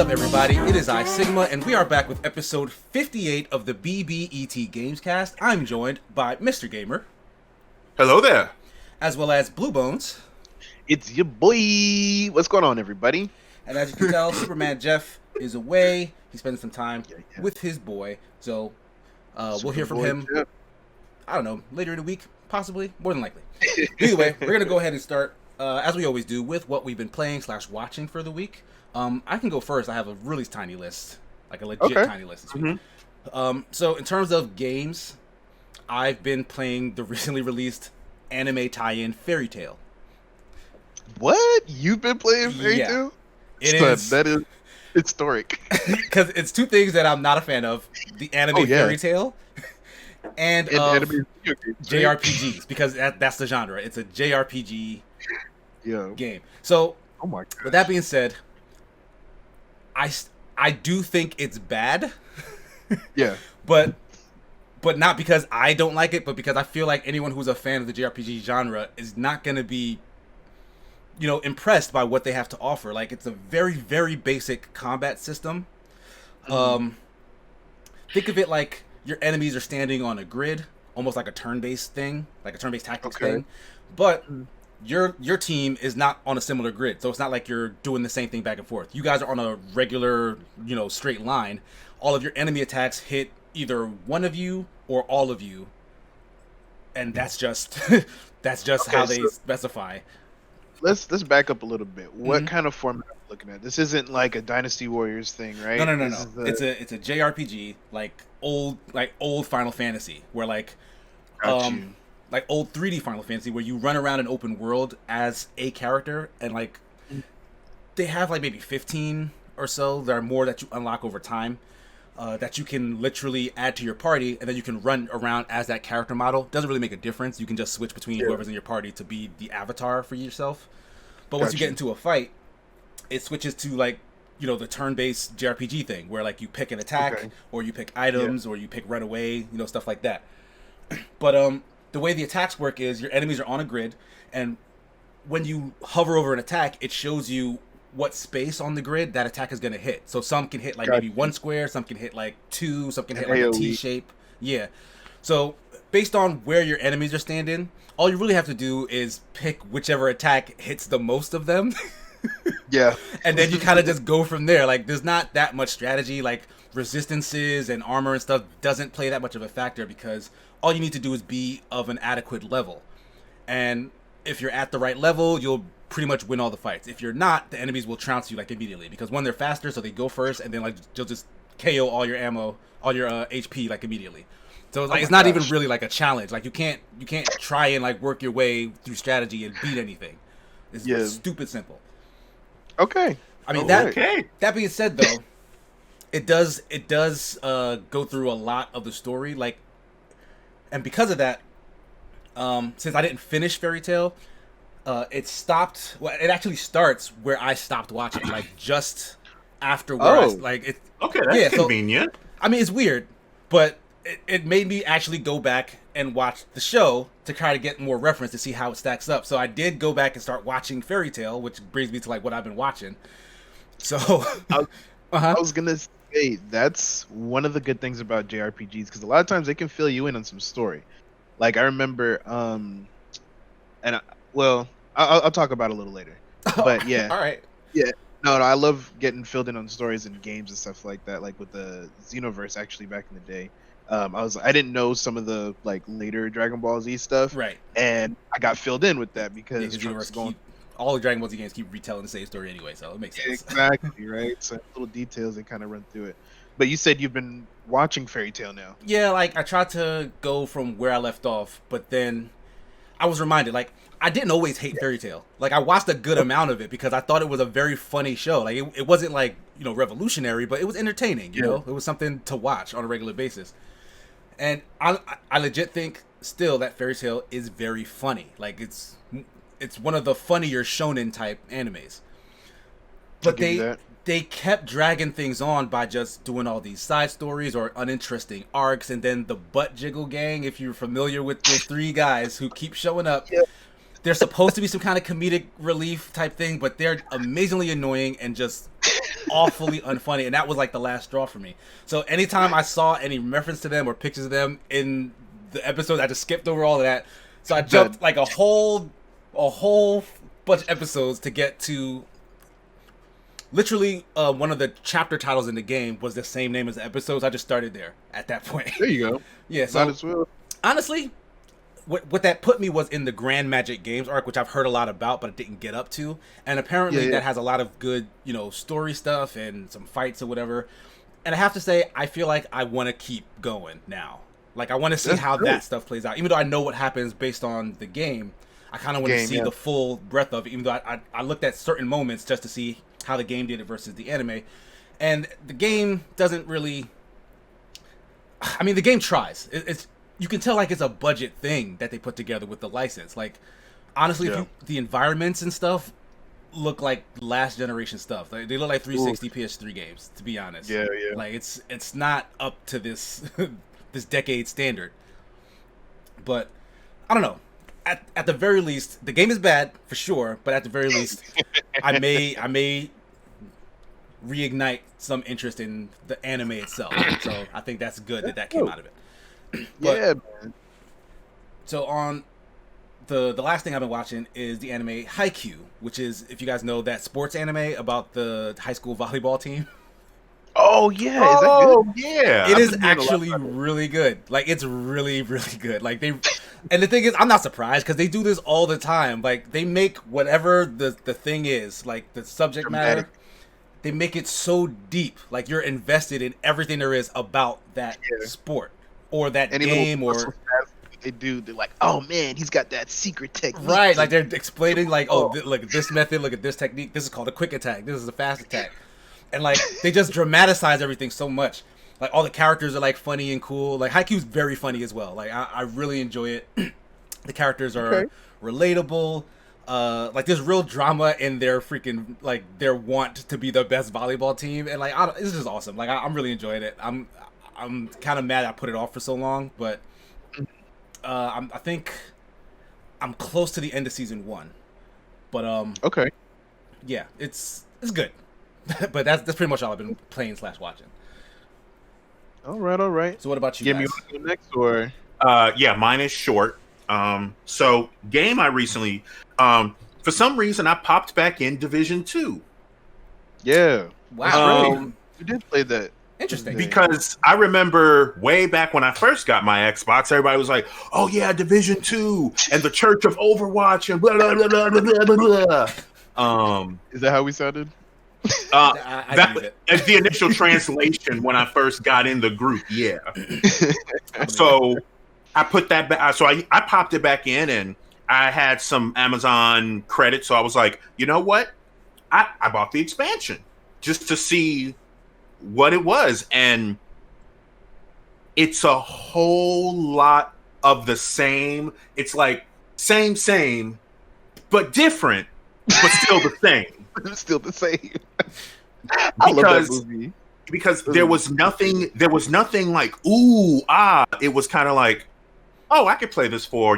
up, everybody? It is I, Sigma, and we are back with episode 58 of the BBET GamesCast. I'm joined by Mr. Gamer. Hello there. As well as Blue Bones. It's your boy. What's going on, everybody? And as you can tell, Superman Jeff is away. He's spending some time with his boy. So we'll hear from him, Jeff. I don't know, later in the week, possibly, more than likely. Either way, we're going to go ahead and start, as we always do, with what we've been playing / watching for the week. I can go first. I have a really tiny list, like a legit tiny list this week. So in terms of games, I've been playing the recently released anime tie-in Fairy Tail. What? You've been playing Fairy Tail? It Son, is. that is historic. Because it's two things that I'm not a fan of: the anime Fairy Tail and anime video games, right? JRPGs. Because that's the genre. It's a JRPG game. So, oh my God. With that being said, I do think it's bad. Yeah. But not because I don't like it, but because I feel like anyone who's a fan of the JRPG genre is not going to be, impressed by what they have to offer. Like, it's a very, very basic combat system. Think of it like your enemies are standing on a grid, almost like a turn-based thing, like a turn-based tactics thing. But your team is not on a similar grid, so it's not like you're doing the same thing back and forth. You guys are on a regular, straight line. All of your enemy attacks hit either one of you or all of you, and that's just how they specify. Let's back up a little bit. What kind of format are we looking at? This isn't like a Dynasty Warriors thing, right? No. It's a JRPG, like old Final Fantasy, where like old 3D Final Fantasy, where you run around an open world as a character, and like they have like maybe 15 or so. There are more that you unlock over time that you can literally add to your party, and then you can run around as that character model. Doesn't really make a difference. You can just switch between whoever's in your party to be the avatar for yourself. But once you get into a fight, it switches to like the turn-based JRPG thing, where like you pick an attack or you pick items or you pick run away, stuff like that. But the way the attacks work is your enemies are on a grid, and when you hover over an attack, it shows you what space on the grid that attack is going to hit. So some can hit like maybe one square, some can hit like two, some can hit like a T shape. Yeah. So based on where your enemies are standing, all you really have to do is pick whichever attack hits the most of them. Yeah. And then you kind of just go from there. Like, there's not that much strategy. Like, resistances and armor and stuff doesn't play that much of a factor, because all you need to do is be of an adequate level. And if you're at the right level, you'll pretty much win all the fights. If you're not, the enemies will trounce you like immediately, because one, they're faster, so they go first, and then like you'll just KO all your ammo, all your HP like immediately. So like, it's not even really like a challenge. Like you can't try and like work your way through strategy and beat anything. It's stupid simple. Okay. I mean that being said though, it does go through a lot of the story, like, and because of that, since I didn't finish Fairy Tail, it stopped. Well, it actually starts where I stopped watching, like just after where That's convenient. So, I mean, it's weird, but it made me actually go back and watch the show to try to get more reference to see how it stacks up. So I did go back and start watching Fairy Tail, which brings me to like what I've been watching. So I was gonna say that's one of the good things about JRPGs, because a lot of times they can fill you in on some story. Like I remember, I'll talk about it a little later. But yeah, all right, yeah, no, I love getting filled in on stories and games and stuff like that. Like with the Xenoverse, actually back in the day, I didn't know some of the like later Dragon Ball Z stuff, right? And I got filled in with that because all the Dragon Ball Z games keep retelling the same story anyway, so it makes sense. Exactly, right? So little details that kind of run through it. But you said you've been watching Fairy Tail now. Yeah, like I tried to go from where I left off, but then I was reminded, like, I didn't always hate Fairy Tail. Like, I watched a good amount of it because I thought it was a very funny show. Like, it wasn't like, revolutionary, but it was entertaining, you know? It was something to watch on a regular basis. And I legit think still that Fairy Tail is very funny. Like, it's one of the funnier shonen type animes. But they kept dragging things on by just doing all these side stories or uninteresting arcs, and then the Butt Jiggle Gang, if you're familiar with the three guys who keep showing up. Yeah. They're supposed to be some kind of comedic relief type thing, but they're amazingly annoying and just awfully unfunny, and that was like the last straw for me. So anytime I saw any reference to them or pictures of them in the episodes, I just skipped over all of that. So I jumped like a whole bunch of episodes to get to. Literally, one of the chapter titles in the game was the same name as the episodes. I just started there at that point. There you go. Yeah, so might as well. Honestly, what that put me was in the Grand Magic Games arc, which I've heard a lot about, but I didn't get up to. And apparently that has a lot of good, story stuff and some fights or whatever. And I have to say, I feel like I want to keep going now. Like, I want to see how that stuff plays out. Even though I know what happens based on the game, I kind of want to see the full breadth of it, even though I looked at certain moments just to see how the game did it versus the anime. And the game doesn't really... I mean, the game tries. It's you can tell like it's a budget thing that they put together with the license. Like, honestly, the environments and stuff look like last generation stuff. Like, they look like 360 PS3 games, to be honest. Yeah. Like, it's not up to this this decade standard. But I don't know. At the very least, the game is bad for sure. But at the very least, I may reignite some interest in the anime itself. So I think that's good that came out of it. But, man. So on the last thing I've been watching is the anime Haikyuu, which is, if you guys know, that sports anime about the high school volleyball team. Oh yeah, is that good? Yeah, it is actually really good. Like, it's really, really good. Like, and the thing is, I'm not surprised because they do this all the time. Like, they make whatever the thing is, like the subject matter, they make it so deep. Like, you're invested in everything there is about that sport or that game or. They're like, oh man, he's got that secret technique. Right, like they're explaining, like, look at this method, look at this technique. This is called a quick attack. This is a fast attack. And like, they just dramatize everything so much. Like, all the characters are like funny and cool. Like, Haikyuu's very funny as well. Like, I really enjoy it. The characters are relatable. Like, there's real drama in their freaking, like, their want to be the best volleyball team, and like, it's just awesome. Like, I'm really enjoying it. I'm kind of mad I put it off for so long, but I think I'm close to the end of season 1. But yeah, it's good. But that's pretty much all I've been playing / watching. All right. So what about you? Give me next, or yeah, mine is short. So game I recently, for some reason I popped back in Division 2. Yeah. Wow. You did play that. Interesting. Because I remember way back when I first got my Xbox, everybody was like, "Oh yeah, Division 2 and the Church of Overwatch and blah blah blah blah blah blah." Is that how we sounded? As the initial translation when I first got in the group, yeah. So I put that back. So I popped it back in, and I had some Amazon credit. So I was like, you know what? I bought the expansion just to see what it was, and it's a whole lot of the same. It's like same, but different, but still the same. Still the same. I love that movie. Because there was nothing like it was kind of like, oh, I could play this for,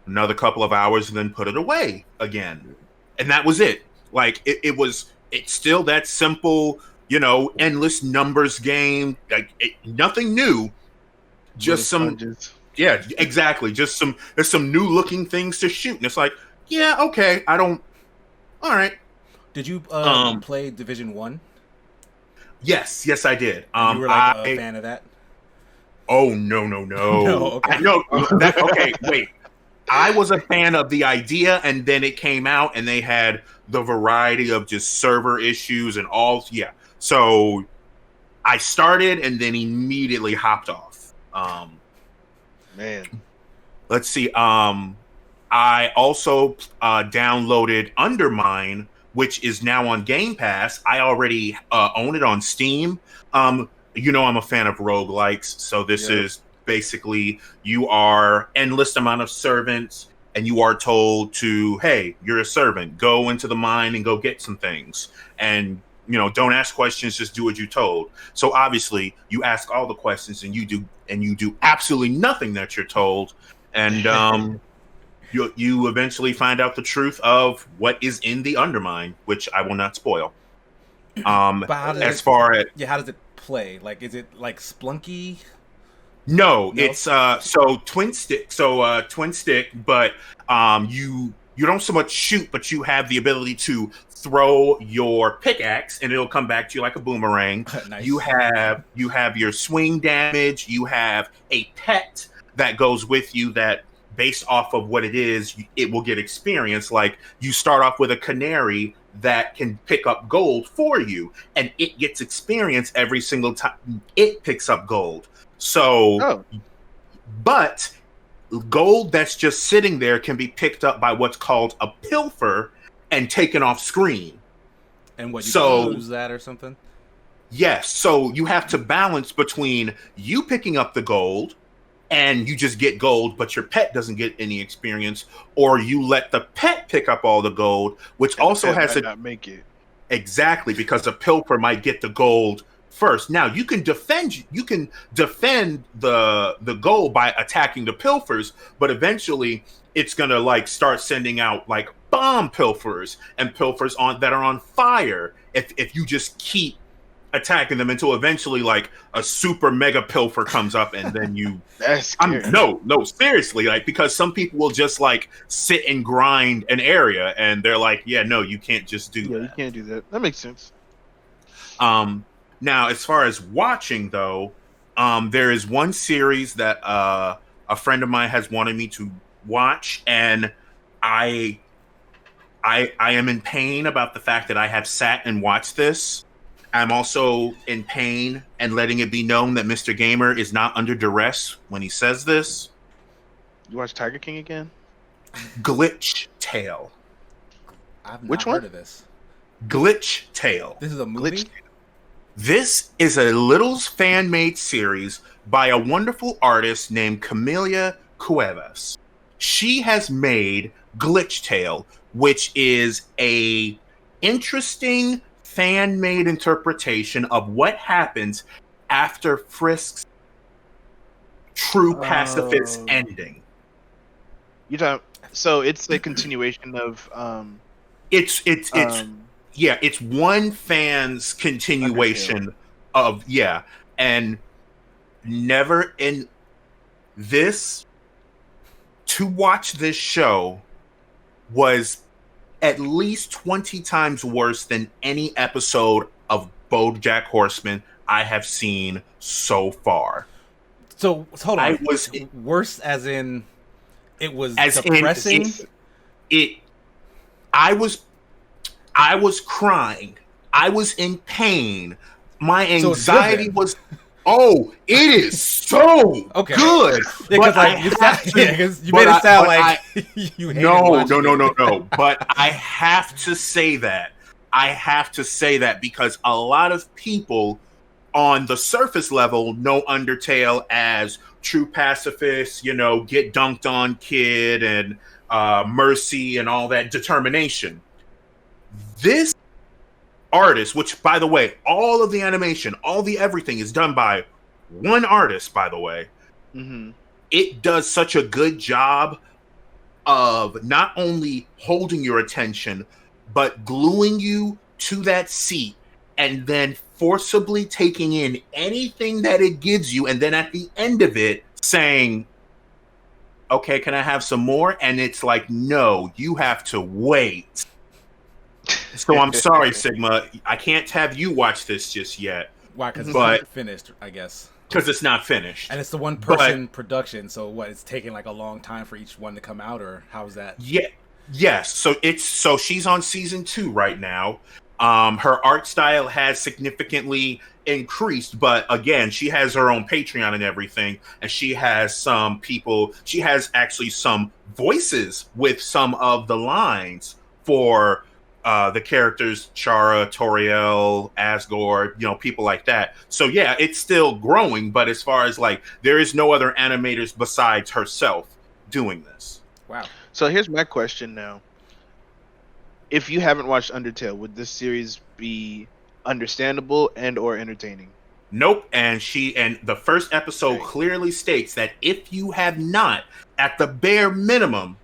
another couple of hours and then put it away again. And that was it. Like it's still that simple, endless numbers game. Like nothing new. Just some sponges. Yeah, exactly. Just there's some new looking things to shoot. And it's like, yeah, okay, all right. Did you play Division 1? Yes, I did. You were like a fan of that? Oh no! No, okay. Okay, wait. I was a fan of the idea, and then it came out, and they had the variety of just server issues and all. Yeah, so I started, and then immediately hopped off. Man, let's see. I also downloaded Undermine, which is now on Game Pass. I already own it on Steam. I'm a fan of roguelikes, so this is basically you are endless amount of servants, and you are told to, hey, you're a servant, go into the mine and go get some things, and don't ask questions, just do what you're told. So obviously, you ask all the questions, and you do absolutely nothing that you're told, and You eventually find out the truth of what is in the Undermine, which I will not spoil. But how does As it? far as Yeah, how does it play? Like, is it like Splunky? no, No. it's twin stick. Twin stick, but you don't so much shoot, but you have the ability to throw your pickaxe and it'll come back to you like a boomerang. Nice. You have your swing damage, you have a pet that goes with you that based off of what it is, it will get experience. Like you start off with a canary that can pick up gold for you, and it gets experience every single time it picks up gold. So, but gold that's just sitting there can be picked up by what's called a pilfer and taken off screen. And what, you can lose that or something? Yes. So you have to balance between you picking up the gold and you just get gold, but your pet doesn't get any experience, or you let the pet pick up all the gold, which and also has to not make it. Exactly, because a pilfer might get the gold first. Now you can defend the gold by attacking the pilfers, but eventually it's gonna like start sending out like bomb pilfers and pilfers that are on fire if you just keep attacking them until eventually like a super mega pilfer comes up and then you That's scary. no seriously, like, because some people will just like sit and grind an area and they're like, yeah, no, you can't just do that. You can't do that. That makes sense. Now as far as watching though, there is one series that a friend of mine has wanted me to watch, and I am in pain about the fact that I have sat and watched this. I'm also in pain and letting it be known that Mr. Gamer is not under duress when he says this. You watch Tiger King again? Glitch Tale. I've not Which heard one? of this. Glitch Tale. This is a movie? Glitch. This is a Little's fan-made series by a wonderful artist named Camelia Cuevas. She has made Glitch Tale, which is a interesting fan-made interpretation of what happens after Frisk's true pacifist ending. You talking? So it's a continuation of. It's one fan's continuation of and never in this. To watch this show was at least 20 times worse than any episode of BoJack Horseman I have seen so far. So hold on. Was worse as in it was as depressing. I was crying. I was in pain. My anxiety was. Oh, it is so good. Because you made it sound like you hated watching it. No. But I have to say that. Because a lot of people on the surface level know Undertale as true pacifists, get dunked on kid and mercy and all that determination. This artist, which by the way, all of the animation, all the everything is done by one artist, by the way. Mm-hmm. It does such a good job of not only holding your attention, but gluing you to that seat and then forcibly taking in anything that it gives you. And then at the end of it saying, okay, can I have some more? And it's like, no, you have to wait. So I'm sorry, Sigma. I can't have you watch this just yet. Why? Because it's not finished, I guess. Because it's not finished. And it's the one-person production, so what? It's taking like a long time for each one to come out, or how's that? Yeah. Yes. So she's on season 2 right now. Her art style has significantly increased, but again, she has her own Patreon and everything, and she has some people. She has actually some voices with some of the lines for the characters Chara, Toriel, Asgore, people like that. So yeah, it's still growing, but as far as like, there is no other animators besides herself doing this. Wow. So here's my question now. If you haven't watched Undertale, would this series be understandable and or entertaining? Nope. And the first episode clearly states that if you have not, at the bare minimum,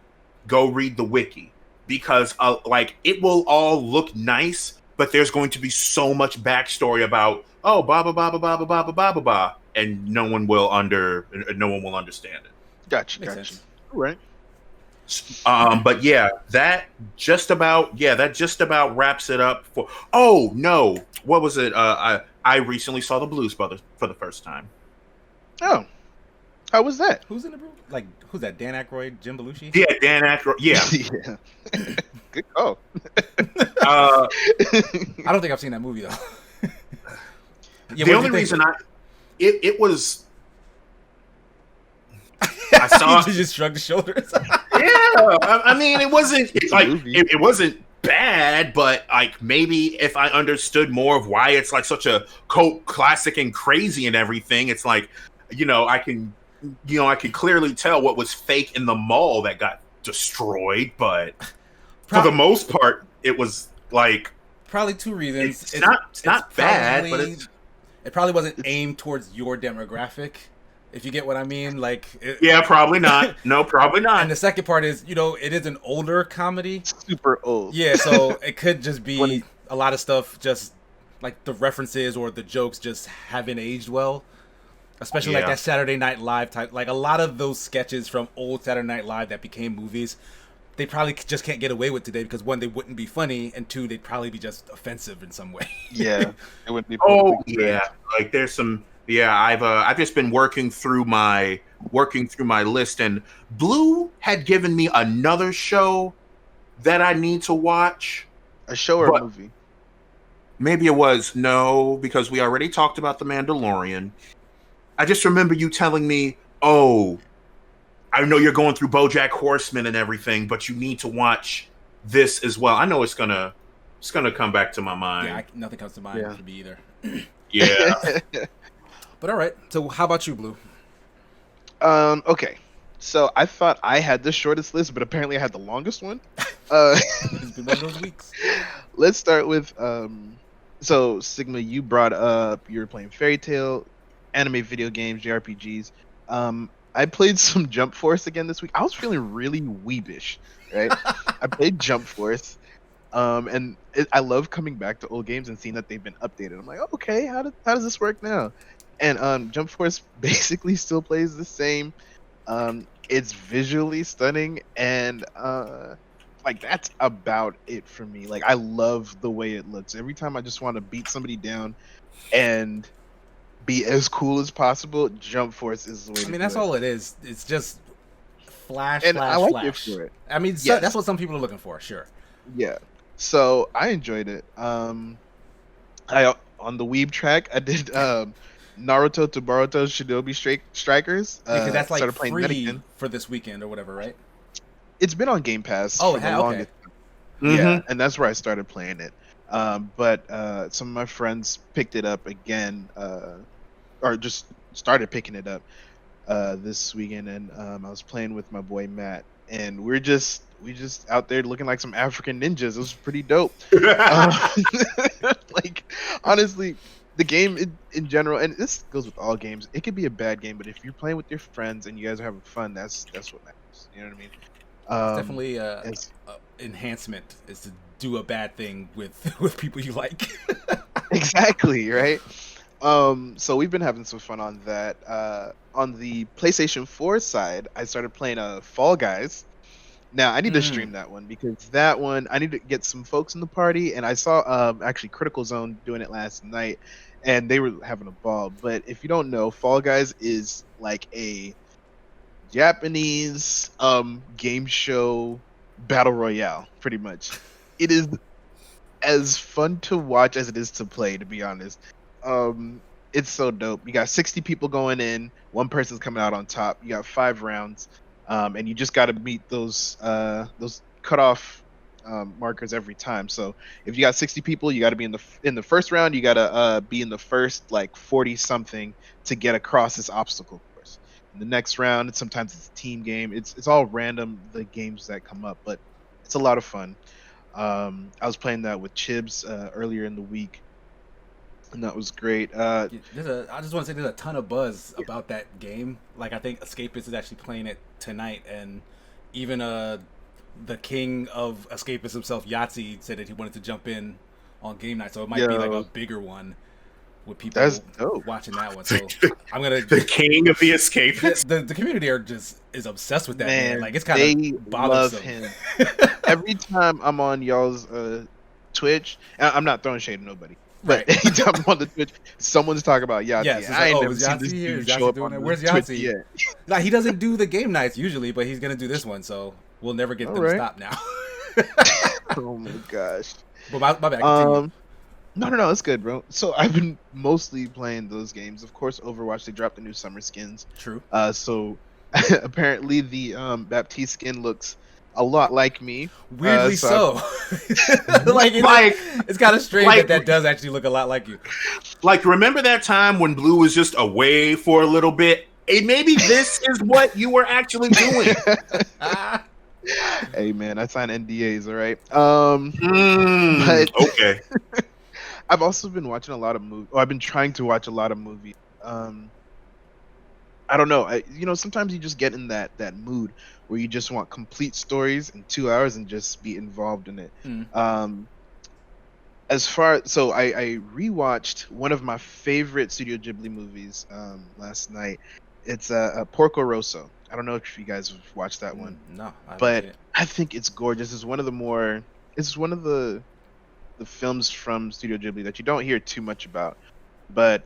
go read the wiki. Because it will all look nice, but there's going to be so much backstory about ba ba ba ba ba ba ba ba ba ba, and no one will understand it. Gotcha. All right. But yeah, that just about wraps it up for. Oh no, what was it? I recently saw the Blues Brothers for the first time. Oh, how was that? Who's in the group? Like, who's that? Dan Aykroyd, Jim Belushi? Yeah, Dan Aykroyd. Yeah, Yeah. Good call. I don't think I've seen that movie though. Yeah, the only reason it was. I saw. He just shrugged his shoulders. Yeah, I mean, it wasn't it wasn't bad, but like maybe if I understood more of why it's like such a cult classic and crazy and everything, it's like, I can clearly tell what was fake in the mall that got destroyed, but for the most part, it was like probably two reasons. It's not bad, but it probably wasn't aimed towards your demographic. If you get what I mean, like yeah, probably not. No, probably not. And the second part is, it is an older comedy, super old. Yeah, so it could just be a lot of stuff, just like the references or the jokes just haven't aged well. Especially like that Saturday Night Live type, like a lot of those sketches from old Saturday Night Live that became movies, they probably just can't get away with today because one, they wouldn't be funny, and two, they'd probably be just offensive in some way. Yeah, it would be. Oh yeah, like there's some. Yeah, I've just been working through my list, and Blue had given me another show that I need to watch. A show or a movie? Maybe it was because we already talked about The Mandalorian. I just remember you telling me, "Oh, I know you're going through BoJack Horseman and everything, but you need to watch this as well." I know it's gonna come back to my mind. Yeah, nothing comes to mind for me either. Yeah. But all right, so how about you, Blue? Okay, so I thought I had the shortest list, but apparently I had the longest one. It's been one of those weeks. Let's start with so Sigma, you brought up you were playing Fairy Tail, anime video games, JRPGs. I played some Jump Force again this week. I was feeling really weebish, right? I played Jump Force. And I love coming back to old games and seeing that they've been updated. I'm like, okay, how does this work now? And Jump Force basically still plays the same. It's visually stunning, and like that's about it for me. Like I love the way it looks. Every time I just want to beat somebody down and be as cool as possible, Jump Force is the way. I mean, that's all it is. It's just flash, and flash, I like flash. it for it. I mean, yes. That's what some people are looking for. Sure. Yeah. So I enjoyed it. I on the Weeb track I did Naruto to Boruto Shinobi Strikers. Because that's like started playing free for this weekend or whatever, right? It's been on Game Pass. Oh, for the okay. longest. Yeah, and that's where I started playing it. But some of my friends picked it up again, or just started picking it up this weekend, and I was playing with my boy Matt, and we just out there looking like some African ninjas. It was pretty dope. Like honestly, the game in general, and this goes with all games, it could be a bad game, but if you're playing with your friends and you guys are having fun, that's what matters. You know what I mean? It's definitely enhancement is to do a bad thing with people you like. Exactly, right? So we've been having some fun on that. On the PlayStation 4 side, I started playing Fall Guys. Now I need to stream that one because that one I need to get some folks in the party, and I saw actually Critical Zone doing it last night, and they were having a ball. But if you don't know, Fall Guys is like a Japanese game show battle royale, pretty much. It is as fun to watch as it is to play, to be honest. It's so dope. You got 60 people going in, one person's coming out on top. You got 5 rounds. And you just got to meet those cutoff markers every time. So if you got 60 people, you got to be in the first round. You got to be in the first like 40 something to get across this obstacle course. In the next round, sometimes it's a team game. It's all random, the games that come up, but it's a lot of fun. I was playing that with Chibs earlier in the week, and that was great. I just want to say there's a ton of buzz about that game. Like I think Escapist is actually playing it tonight, and even the king of Escapist himself, Yahtzee, said that he wanted to jump in on game night, so it might be like a bigger one with people That's dope. watching that one. So I'm gonna the king of the escapists. the community is obsessed with that man. Like it's kind of love bothersome. him. Every time I'm on y'all's Twitch, I'm not throwing shade at nobody. But anytime I'm on the Twitch, someone's talking about Yahtzee. Yes, I ain't like, never seen this dude show up on the Where's Twitch Yahtzee? yet. Like, he doesn't do the game nights usually, but he's gonna do this one, so we'll never get them to stop now. Oh my gosh. But my bad. Continue. No, it's good, bro. So I've been mostly playing those games. Of course, Overwatch, they dropped the new summer skins. True. So apparently the Baptiste skin looks a lot like me. Weirdly so. It's kind of strange that does actually look a lot like you. Like, remember that time when Blue was just away for a little bit? Maybe this is what you were actually doing. Hey man, I signed NDAs, all right. But okay. I've also been watching a lot of movies. I've been trying to watch a lot of movies. I don't know. Sometimes you just get in that mood where you just want complete stories in 2 hours and just be involved in it. So I rewatched one of my favorite Studio Ghibli movies last night. It's Porco Rosso. I don't know if you guys have watched that one. No, but I think it's gorgeous. It's one of the films from Studio Ghibli that you don't hear too much about. But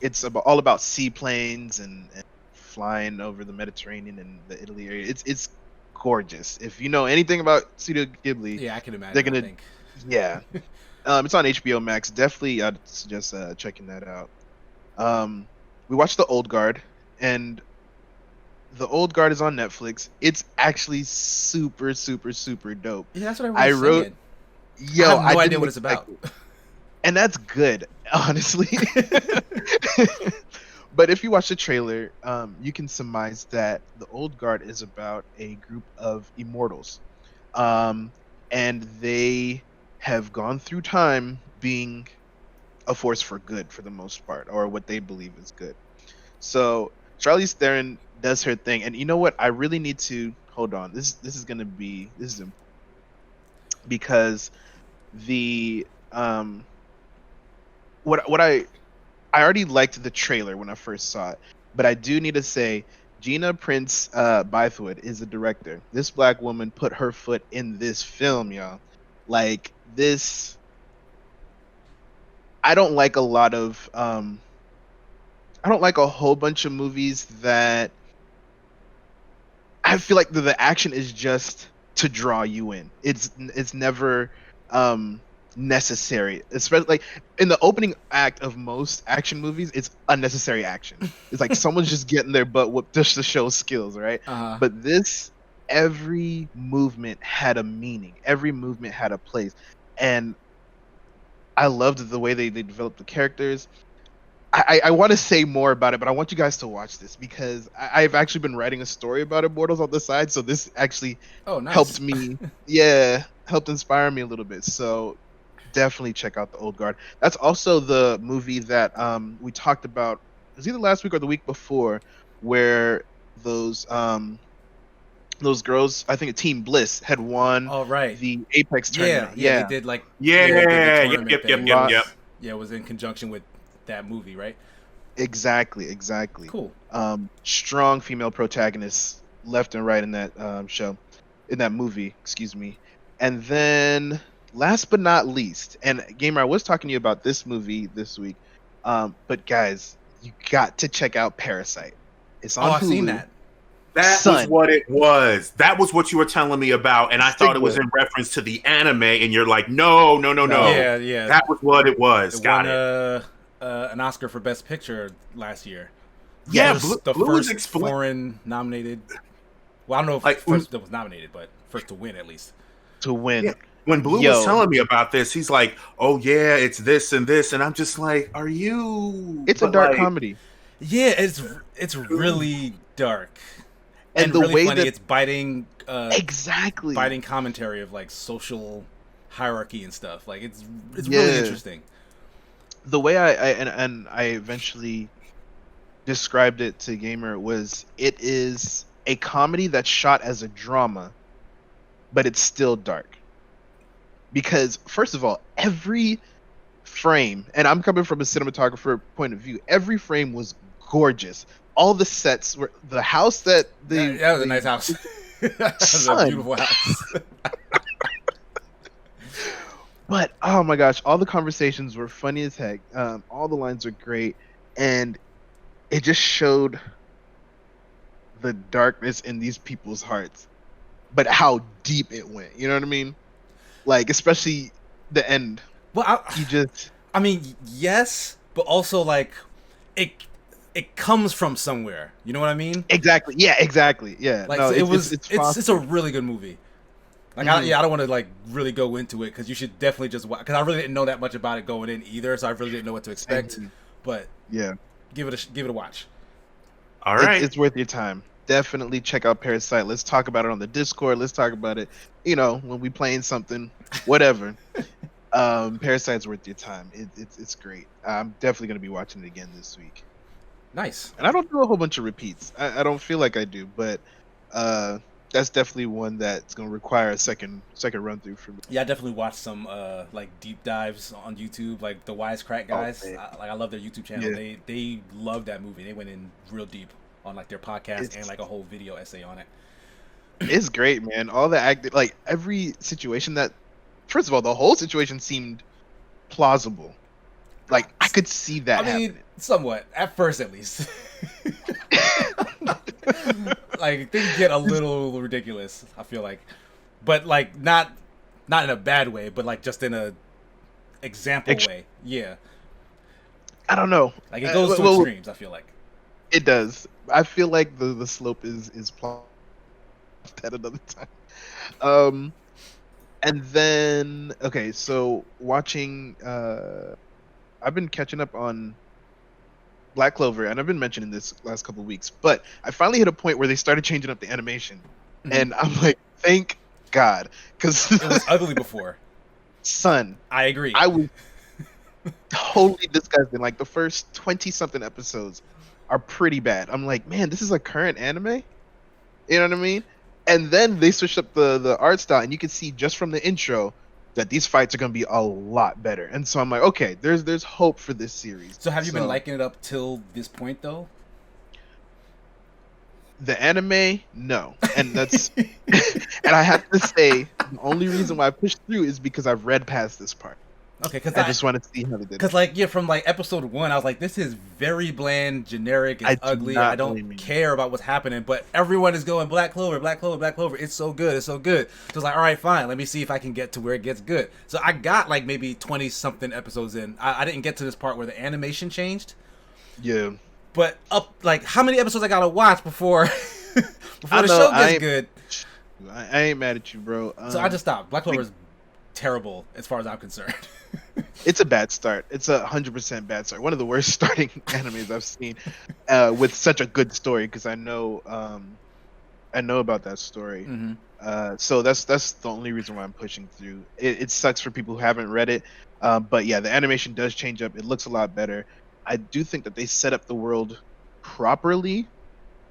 it's all about seaplanes and flying over the Mediterranean and the Italy area. It's gorgeous. If you know anything about Studio Ghibli, yeah, I can imagine. They're gonna, yeah. It's on HBO Max. Definitely, I'd suggest checking that out. We watched The Old Guard, and The Old Guard is on Netflix. It's actually super, super, super dope. Yeah, that's what I wrote. Yo, I have no idea what it's about. And that's good, honestly. But if you watch the trailer, you can surmise that The Old Guard is about a group of immortals. And they have gone through time being a force for good for the most part, or what they believe is good. So Charlize Theron does her thing. And you know what? I really need to hold on. This is important. Because the what I already liked the trailer when I first saw it, but I do need to say Gina Prince Bythewood is the director. This black woman put her foot in this film, y'all. Like this, I don't like a lot of I don't like a whole bunch of movies that I feel like the action is just to draw you in. It's never necessary, especially like in the opening act of most action movies. It's unnecessary action. It's like someone's just getting their butt whooped just to show skills, right? But this, every movement had a meaning, every movement had a place, and I loved the way they developed the characters. I want to say more about it, but I want you guys to watch this because I've actually been writing a story about Immortals on the side, so this actually helped me. Yeah, helped inspire me a little bit. So definitely check out The Old Guard. That's also the movie that we talked about. It was either last week or the week before, where those girls, I think Team Bliss, had won the Apex tournament. Yeah, they did like yep. Yeah, it was in conjunction with that movie, right? Exactly. Cool. Strong female protagonists left and right in that in that movie, excuse me. And then last but not least, and Gamer, I was talking to you about this movie this week, but guys, you got to check out Parasite. It's on Hulu. I've seen that. That was what it was. That was what you were telling me about, and I thought it was in reference to the anime, and you're like, no. Yeah. That was what it was. Got it. An Oscar for Best Picture last year. Yeah, the first foreign nominated. Well, I don't know if first that was nominated, but first to win at least. To win. Yeah. When Blue was telling me about this, he's like, "Oh yeah, it's this and this," and I'm just like, "Are you?" It's a dark comedy. Yeah, it's really dark, and the really way funny. that It's biting biting commentary of like social hierarchy and stuff. Like it's really interesting. The way I eventually described it to Gamer was, it is a comedy that's shot as a drama, but it's still dark. because first of all, every frame, and I'm coming from a cinematographer point of view, every frame was gorgeous. All the sets were the house that That was a nice house. That was a beautiful house. But oh my gosh, all the conversations were funny as heck. All the lines are great, and it just showed the darkness in these people's hearts, but how deep it went. You know what I mean? Like especially the end. Well, I mean, yes, but also like it comes from somewhere. You know what I mean? Exactly. Yeah. Exactly. Yeah. Like no, so it's a really good movie. Like I don't want to like really go into it because you should definitely just watch. Because I really didn't know that much about it going in either, so I really didn't know what to expect. But yeah, give it a watch. All right, it's worth your time. Definitely check out Parasite. Let's talk about it on the Discord. Let's talk about it. You know, when we playing something, whatever. Parasite's worth your time. It's great. I'm definitely gonna be watching it again this week. Nice. And I don't do a whole bunch of repeats. I don't feel like I do, but that's definitely one that's gonna require a second run through for me. Yeah, I definitely watched some like deep dives on YouTube, like the Wisecrack guys. I love their YouTube channel. Yeah. They love that movie. They went in real deep on like their podcast and like a whole video essay on it. It's great, man. All the acting, like every situation that, first of all, the whole situation seemed plausible. Like I could see that happening. Somewhat at first, at least. Like things get a little ridiculous, I feel like, but like not in a bad way, but like just in a example way. Yeah. I don't know. Like it goes to extremes. I feel like it does. I feel like the slope is plausible at another time. And then okay, so watching. I've been catching up on Black Clover, and I've been mentioning this last couple of weeks, but I finally hit a point where they started changing up the animation, and I'm like, thank God, because it was ugly before. Son, I agree. I was totally disgusting. Like the first 20-something episodes are pretty bad. I'm like, man, this is a current anime. You know what I mean? And then they switched up the art style, and you can see just from the intro that these fights are going to be a lot better. And so I'm like, okay, there's hope for this series. So have you been liking it up till this point, though? The anime, no. And that's... and I have to say, the only reason why I pushed through is because I've read past this part. Okay, because I just wanted to see how they did it. Because, like, yeah, from, like, episode 1, I was like, this is very bland, generic, and ugly. I don't care about what's happening, but everyone is going, Black Clover, Black Clover, Black Clover. It's so good, it's so good. So it's like, all right, fine, let me see if I can get to where it gets good. So I got, like, maybe 20-something episodes in. I didn't get to this part where the animation changed. Yeah. But, like, how many episodes I gotta watch before, the show gets good? I ain't mad at you, bro. So I just stopped. Black Clover is terrible as far as I'm concerned. It's a bad start. It's 100% bad start. One of the worst starting animes I've seen, with such a good story, because I know about that story. Mm-hmm. So that's the only reason why I'm pushing through. It sucks for people who haven't read it, but yeah, the animation does change up. It looks a lot better. I do think that they set up the world properly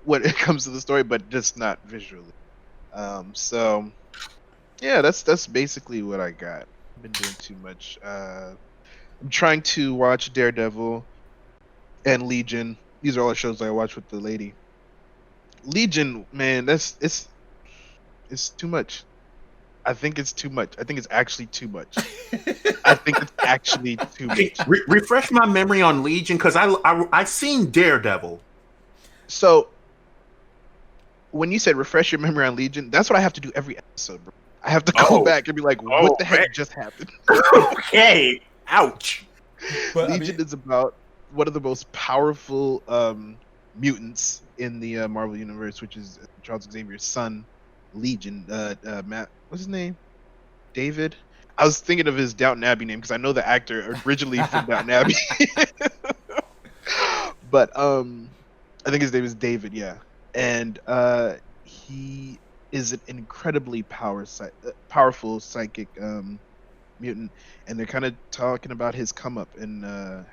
when it comes to the story, but just not visually. So yeah, that's basically what I got. Been doing too much. I'm trying to watch Daredevil and Legion. These are all the shows that I watch with the lady. Legion, man, it's too much. I think it's too much. I think it's actually too much. I think it's actually too much. Refresh my memory on Legion, because I've seen Daredevil. So when you said refresh your memory on Legion, that's what I have to do every episode, bro. I have to go back and be like, what the heck just happened? Okay. Ouch. But, Legion is about one of the most powerful mutants in the Marvel Universe, which is Charles Xavier's son, Legion. Matt, what's his name? David? I was thinking of his Downton Abbey name because I know the actor originally from Downton Abbey. But I think his name is David, yeah. And he is an incredibly powerful psychic mutant, and they're kind of talking about his come up and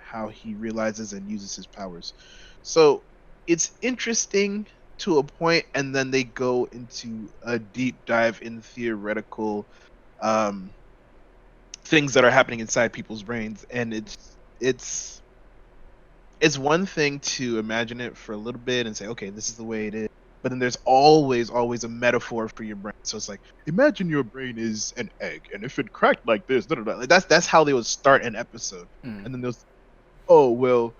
how he realizes and uses his powers. So it's interesting to a point, and then they go into a deep dive in theoretical things that are happening inside people's brains, and it's one thing to imagine it for a little bit and say, okay, this is the way it is. But then there's always a metaphor for your brain. So it's like, imagine your brain is an egg, and if it cracked like this, like that's how they would start an episode. And then there's, oh well,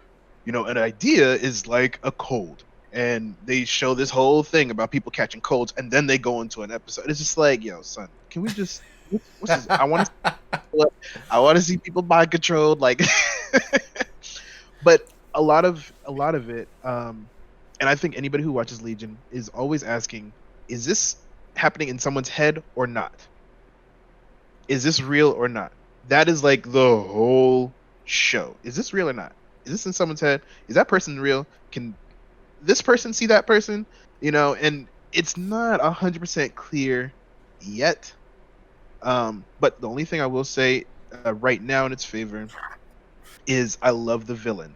an idea is like a cold, and they show this whole thing about people catching colds, and then they go into an episode. It's just like, yo, son, can we just? What's this? I want to see people mind controlled, like. But a lot of it. And I think anybody who watches Legion is always asking, is this happening in someone's head or not? Is this real or not? That is like the whole show. Is this real or not? Is this in someone's head? Is that person real? Can this person see that person? And it's not 100% clear yet. But the only thing I will say right now in its favor is I love the villain.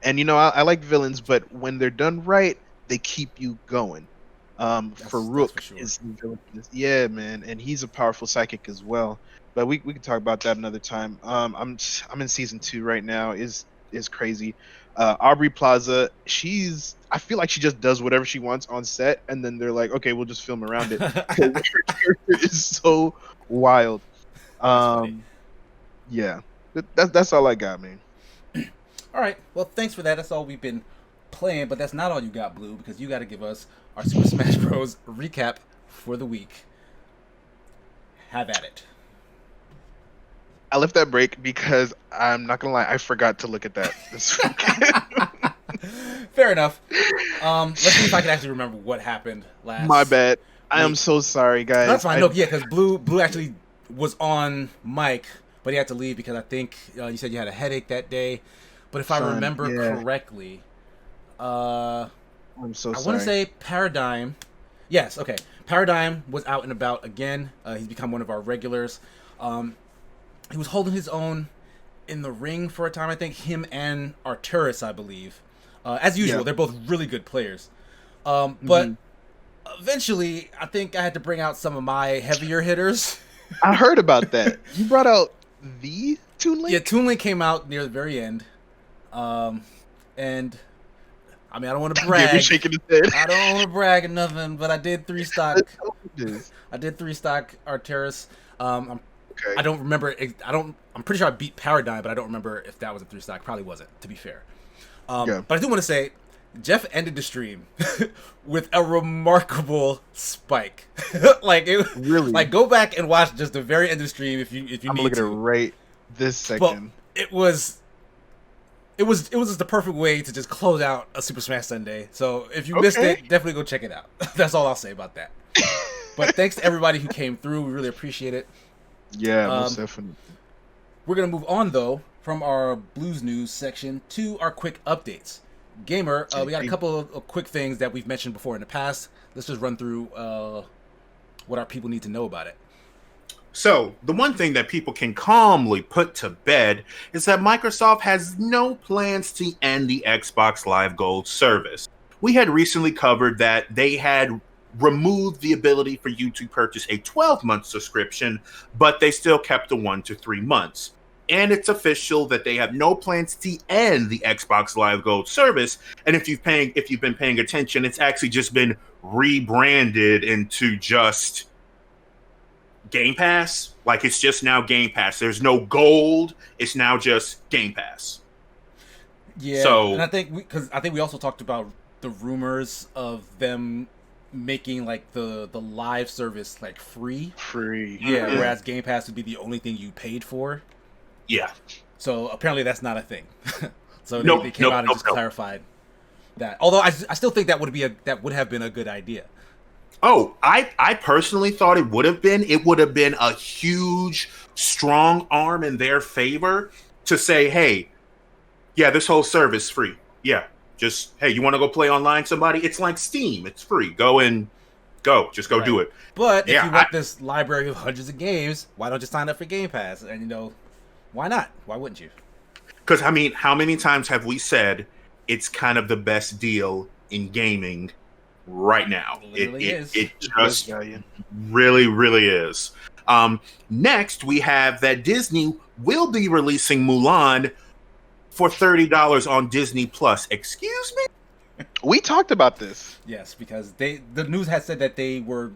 And I like villains, but when they're done right, they keep you going. Farouk for sure. Is the villain. Yeah, man, and he's a powerful psychic as well. But we can talk about that another time. I'm in season 2 right now. Is crazy. Aubrey Plaza, I feel like she just does whatever she wants on set, and then they're like, okay, we'll just film around it. Her character is so wild. Yeah, that's all I got, man. All right. Well, thanks for that. That's all we've been playing, but that's not all you got, Blue, because you got to give us our Super Smash Bros. Recap for the week. Have at it. I left that break because I'm not gonna lie, I forgot to look at that this week. Fair enough. Let's see if I can actually remember what happened last. My bad. I am so sorry, guys. That's fine. No, yeah, because Blue actually was on mic, but he had to leave because I think you said you had a headache that day. But if I remember correctly, I'm so sorry. I want to say Paradigm. Yes, okay. Paradigm was out and about again. He's become one of our regulars. He was holding his own in the ring for a time, I think. Him and Arturus, I believe. As usual, they're both really good players. But eventually, I think I had to bring out some of my heavier hitters. I heard about that. You brought out the Toon Link? Yeah, Toon Link came out near the very end. And I mean, I don't want to brag. Shaking his head. I don't want to brag or nothing, but I did 3 stock. I did 3 stock Arturus. I don't remember. I'm pretty sure I beat Paradigm, but I don't remember if that was a 3 stock. Probably wasn't, to be fair. But I do want to say, Jeff ended the stream with a remarkable spike. Really? Like, go back and watch just the very end of the stream if you need to. I'm looking at it right this second. But it was just the perfect way to just close out a Super Smash Sunday. So if you missed it, definitely go check it out. That's all I'll say about that. But thanks to everybody who came through. We really appreciate it. Yeah, most definitely. We're going to move on, though, from our Blues News section to our quick updates. Gamer, we got a couple of quick things that we've mentioned before in the past. Let's just run through what our people need to know about it. So, the one thing that people can calmly put to bed is that Microsoft has no plans to end the Xbox Live Gold service. We had recently covered that they had removed the ability for you to purchase a 12-month subscription, but they still kept the 1 to 3 months. And it's official that they have no plans to end the Xbox Live Gold service. And if you've been paying attention, it's actually just been rebranded into just Game Pass. Like, it's just now Game Pass. There's no gold. It's now just Game Pass. Yeah. So, and I think we also talked about the rumors of them making like the live service like free. Yeah. Whereas Game Pass would be the only thing you paid for. Yeah. So apparently that's not a thing. So they came out and just clarified that. Although I still think that would have been a good idea. Oh, I personally thought it would have been. It would have been a huge, strong arm in their favor to say, hey, yeah, this whole service is free. Yeah, just, hey, you want to go play online somebody? It's like Steam. It's free. Just go do it. But if you want this library of hundreds of games, why don't you sign up for Game Pass? And, why not? Why wouldn't you? Because, I mean, how many times have we said it's kind of the best deal in gaming right now? It just really, really is. Next, we have that Disney will be releasing Mulan for $30 on Disney Plus. Excuse me? We talked about this. Yes, because the news had said that they were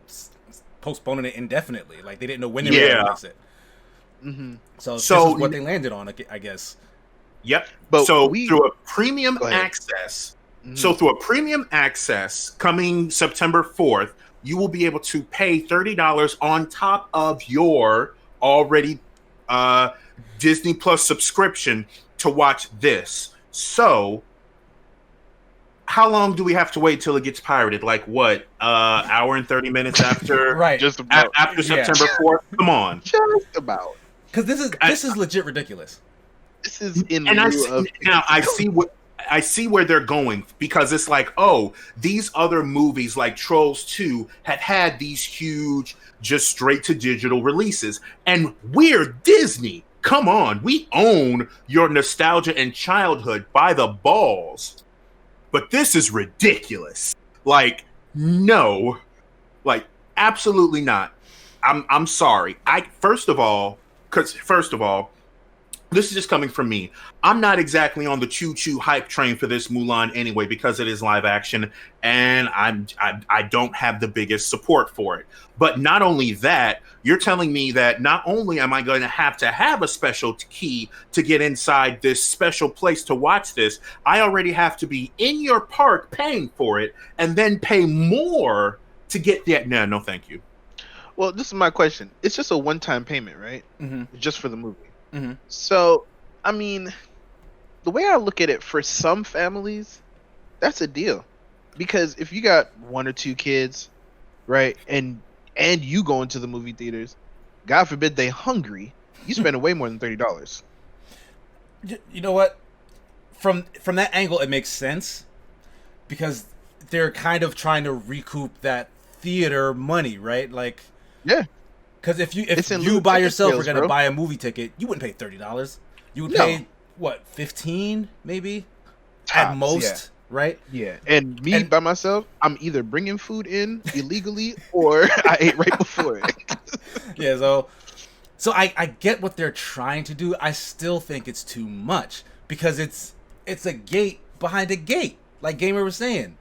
postponing it indefinitely. Like they didn't know when they were going to release it. Mm-hmm. So this is what they landed on, I guess. Yep. But through a premium access, through a premium access coming September 4th, you will be able to pay $30 on top of your already Disney Plus subscription to watch this. So, how long do we have to wait till it gets pirated? Like what? Hour and 30 minutes after? Right. Just about. After September 4th? Come on. Just about. Because this is legit ridiculous. This is in and lieu of. Now I see where they're going, because it's like, oh, these other movies like Trolls 2 have had these huge, just straight to digital releases, and we're Disney. Come on, we own your nostalgia and childhood by the balls. But this is ridiculous. Like, no, like absolutely not. I'm sorry. First of all, this is just coming from me. I'm not exactly on the choo-choo hype train for this Mulan anyway, because it is live action, and I don't have the biggest support for it. But not only that, you're telling me that not only am I going to have a special key to get inside this special place to watch this, I already have to be in your park paying for it, and then pay more to get that. No, thank you. Well, this is my question. It's just a one-time payment, right? Mm-hmm. Just for the movie. Mm-hmm. So, I mean, the way I look at it, for some families, that's a deal. Because if you got one or two kids, right, and you go into the movie theaters, God forbid they hungry, you spend way more than $30. You know what? From that angle, it makes sense, because they're kind of trying to recoup that theater money, right? Like, yeah. Because if you by yourself were gonna buy a movie ticket, you wouldn't pay $30. You would pay what, 15 maybe Tops, at most, right? Yeah. And by myself, I'm either bringing food in illegally or I ate right before it. Yeah. So I get what they're trying to do. I still think it's too much, because it's a gate behind a gate, like Gamer was saying.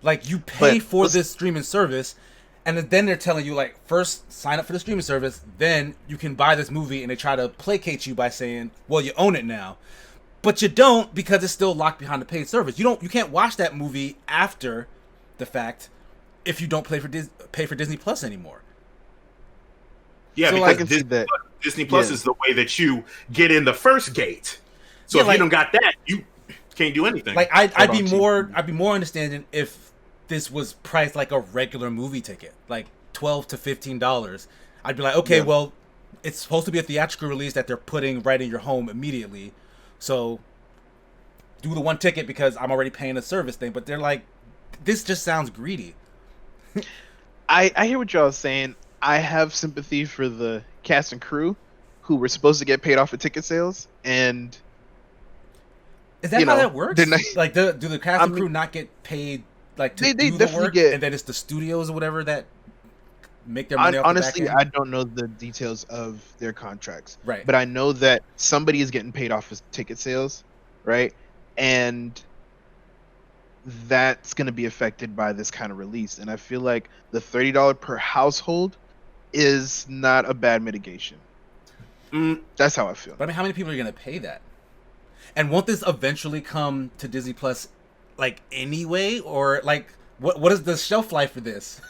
Like, you pay for this streaming service, and then they're telling you, like, first sign up for the streaming service, then you can buy this movie, and they try to placate you by saying, well, you own it now. But you don't, because it's still locked behind the paid service. You can't watch that movie after the fact if you don't pay for Disney Plus anymore. Yeah, so, because Disney Plus is the way that you get in the first gate. So if you don't got that, you can't do anything. Like, I'd be more understanding if this was priced like a regular movie ticket, like $12 to $15. I'd be like, okay, well, it's supposed to be a theatrical release that they're putting right in your home immediately, so do the one ticket because I'm already paying a service thing. But they're like, this just sounds greedy. I hear what y'all are saying. I have sympathy for the cast and crew who were supposed to get paid off of ticket sales, and is that how that works? Like, do the cast and crew not get paid? Like, to do the work, and then it's the studios or whatever that make their money off honestly, the back end? I don't know the details of their contracts. Right. But I know that somebody is getting paid off of ticket sales, right? And that's going to be affected by this kind of release. And I feel like the $30 per household is not a bad mitigation. That's how I feel. But I mean, how many people are going to pay that? And won't this eventually come to Disney Plus, like, anyway? Or, like, what is the shelf life for this?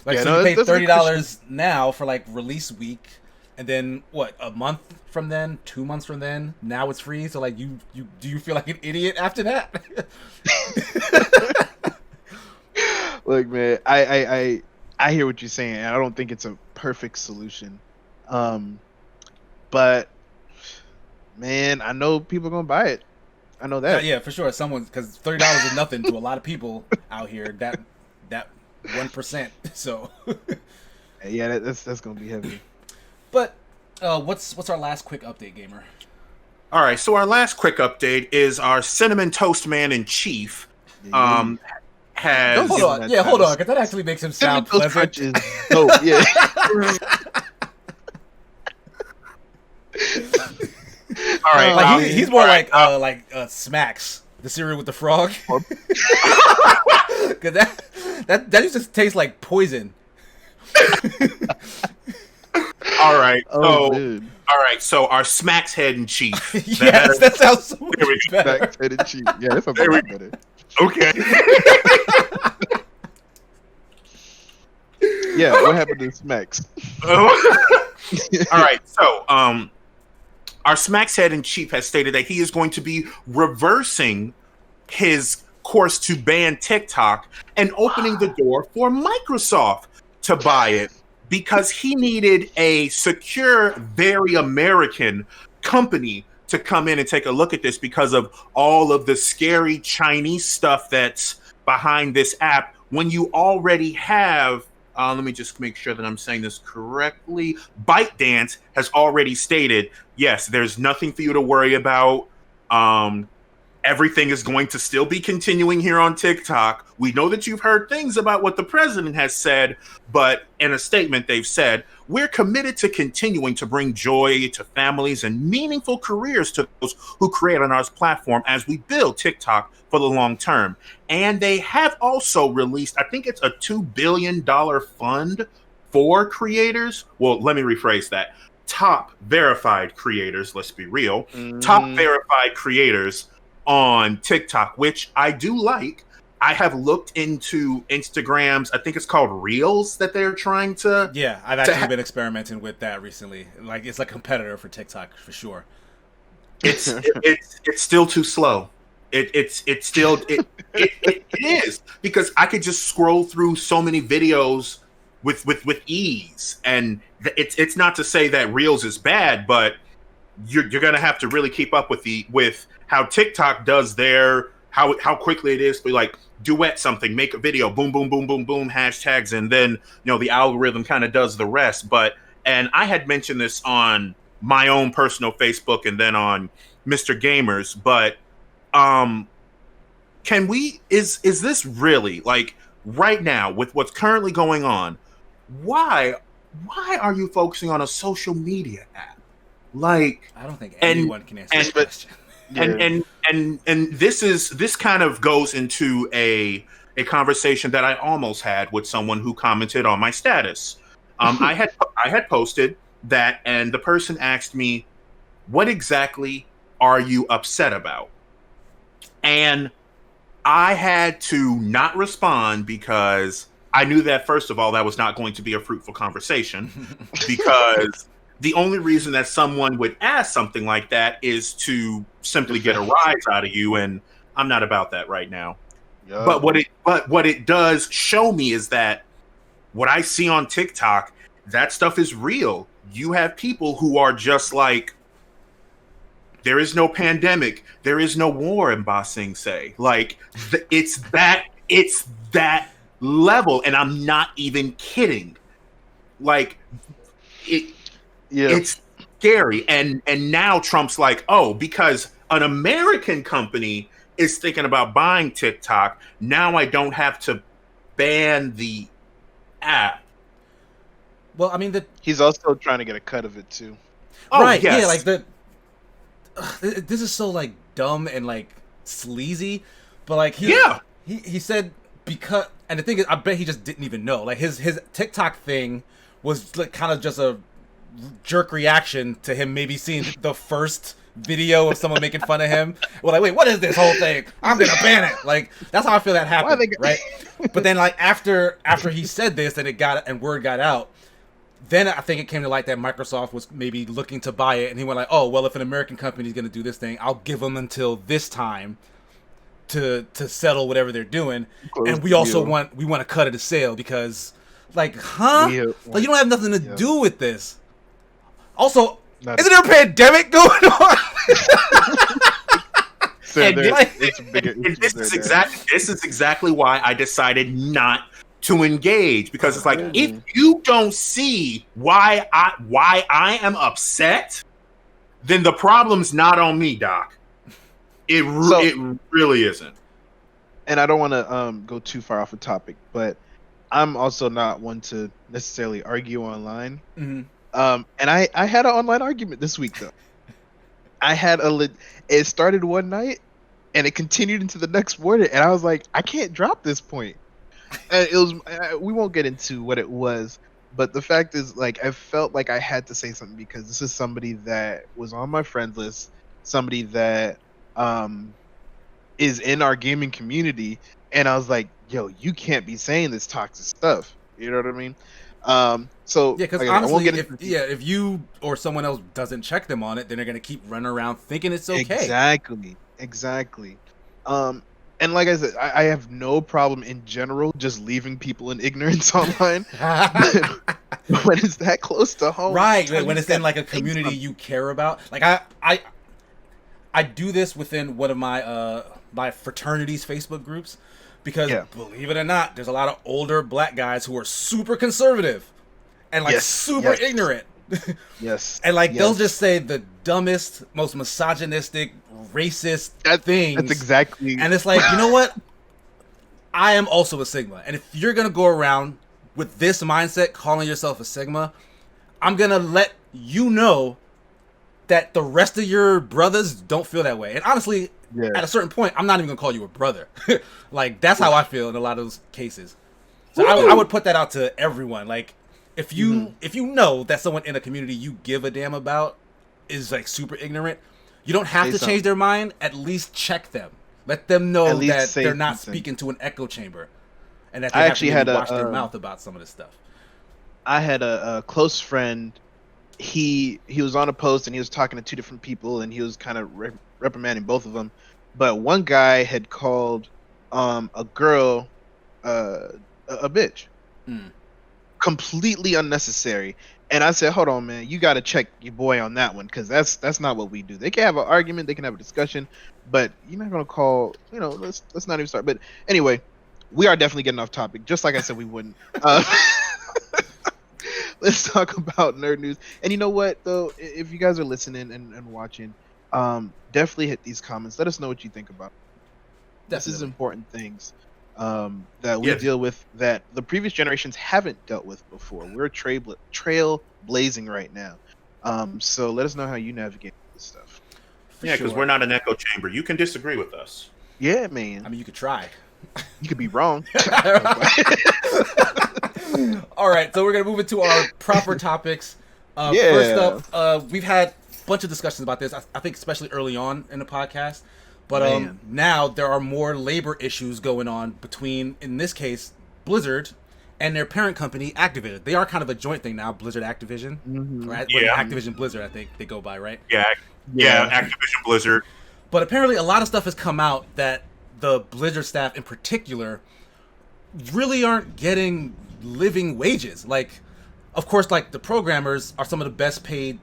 Like, so you pay $30 now for, like, release week, and then, what, a month from then, 2 months from then, now it's free? So, like, do you feel like an idiot after that? Look, man, I hear what you're saying, and I don't think it's a perfect solution. But, man, I know people are going to buy it. I know that. Yeah, for sure. Because $30 is nothing to a lot of people out here. That 1%. So. Yeah, that's gonna be heavy. But what's our last quick update, Gamer? All right, so our last quick update is our Cinnamon Toast Man in Chief. Has hold on, because that actually makes him sound pleasant. Oh, yeah. All right. Like he's more like Smacks, the cereal with the frog. Cause that used to taste like poison. All right. Dude. All right. So our Smacks head in chief. Yes, that sounds so much better. Smacks head and cheese. Yeah, that's a lot better. Okay. Yeah, what happened to Smacks? All right. So our Smacks head in chief has stated that he is going to be reversing his course to ban TikTok and opening the door for Microsoft to buy it because he needed a secure, very American company to come in and take a look at this because of all of the scary Chinese stuff that's behind this app. When you already have, let me just make sure that I'm saying this correctly. ByteDance has already stated, yes, there's nothing for you to worry about. Everything is going to still be continuing here on TikTok. We know that you've heard things about what the president has said, but in a statement they've said, we're committed to continuing to bring joy to families and meaningful careers to those who create on our platform as we build TikTok for the long term. And they have also released, I think it's a $2 billion fund for creators. Well, let me rephrase that. Top verified creators, let's be real. Top verified creators on TikTok, which I do like. I have looked into Instagram's, I think it's called Reels that they're trying to. Yeah, I've actually been experimenting with that recently. Like it's like a competitor for TikTok for sure. It's still too slow. It is because I could just scroll through so many videos with ease, and it's not to say that Reels is bad, but you're gonna have to really keep up with how TikTok does their how quickly it is to like duet something, make a video, boom, boom, boom, boom, boom, hashtags, and then the algorithm kind of does the rest. And I had mentioned this on my own personal Facebook and then on Mr. Gamers, but is this really like right now with what's currently going on? Why are you focusing on a social media app? Like, I don't think anyone can answer this question. And this kind of goes into a conversation that I almost had with someone who commented on my status. I had posted that, and the person asked me, "What exactly are you upset about?" And I had to not respond because I knew that first of all that was not going to be a fruitful conversation because the only reason that someone would ask something like that is to simply get a rise out of you, and I'm not about that right now. Yeah. But what it does show me is that what I see on TikTok, that stuff is real. You have people who are just like, there is no pandemic, there is no war in Ba Sing Se. Like it's that level, and I'm not even kidding. Like it. Yeah. It's scary. And now Trump's like, oh, because an American company is thinking about buying TikTok, now I don't have to ban the app. Well, I mean, he's also trying to get a cut of it too. Oh, right, yes. Yeah, like this is so like dumb and like sleazy, but like he said because, and the thing is, I bet he just didn't even know. Like his TikTok thing was like kind of just a jerk reaction to him maybe seeing the first video of someone making fun of him. Well, like, wait, what is this whole thing? I'm gonna ban it. Like that's how I feel that happened, right? But then like after he said this and word got out, then I think it came to light that Microsoft was maybe looking to buy it, and he went like, oh well, if an American company is gonna do this thing, I'll give them until this time to settle whatever they're doing, and we also want to cut it a sale because like like you don't have nothing to do with this. Also, isn't there a pandemic going on? This is exactly why I decided not to engage, because it's like if you don't see why I am upset, then the problem's not on me, Doc. It really isn't. And I don't want to go too far off the topic, but I'm also not one to necessarily argue online. Mm-hmm. And I had an online argument this week though. I had it started one night and it continued into the next morning, and I was like, I can't drop this point. And it was we won't get into what it was, but the fact is, like, I felt like I had to say something because this is somebody that was on my friend list, somebody that is in our gaming community, and I was like, yo, you can't be saying this toxic stuff. You know what I mean? So Yeah, because like, honestly, if you or someone else doesn't check them on it, then they're gonna keep running around thinking it's okay. Exactly. And like I said, I have no problem in general just leaving people in ignorance online. But when it's that close to home, Right? When it's in like a community you care about, like I do this within one of my my fraternity's Facebook groups because believe it or not, there's a lot of older black guys who are super conservative and like super ignorant. Yes. And like they'll just say the dumbest, most misogynistic, racist things. That's exactly. And it's like, you know what? I am also a Sigma. And if you're going to go around with this mindset calling yourself a Sigma, I'm going to let you know that the rest of your brothers don't feel that way. And honestly, at a certain point, I'm not even going to call you a brother. Like, that's how I feel in a lot of those cases. So I would put that out to everyone. Like, if you know that someone in a community you give a damn about is like super ignorant, you don't have to change their mind. At least check them. Let them know that they're not speaking to an echo chamber, and that they have to wash their mouth about some of this stuff. I had a close friend. He was on a post and he was talking to two different people and he was kind of reprimanding both of them. But one guy had called a girl a bitch. Completely unnecessary. And I said, hold on, man, you got to check your boy on that one, because that's not what we do. They can have an argument, they can have a discussion, but you're not gonna call, let's not even start. But anyway, we are definitely getting off topic, just like I said we wouldn't. Let's talk about nerd news. And you know what, though, if you guys are listening and watching, definitely hit these comments. Let us know what you think about it. This is important things that we deal with that the previous generations haven't dealt with before. We're trail blazing right now. So let us know how you navigate this stuff. Because we're not an echo chamber. You can disagree with us. Yeah, man. I mean, you could try. You could be wrong. All right, so we're going to move into our proper topics. First up, we've had a bunch of discussions about this, I think especially early on in the podcast. But now there are more labor issues going on between, in this case, Blizzard and their parent company, Activision. They are kind of a joint thing now, Blizzard Activision. Right? Activision Blizzard, I think they go by, right? Yeah, Activision Blizzard. But apparently a lot of stuff has come out that the Blizzard staff in particular really aren't getting living wages. Like, of course, like the programmers are some of the best paid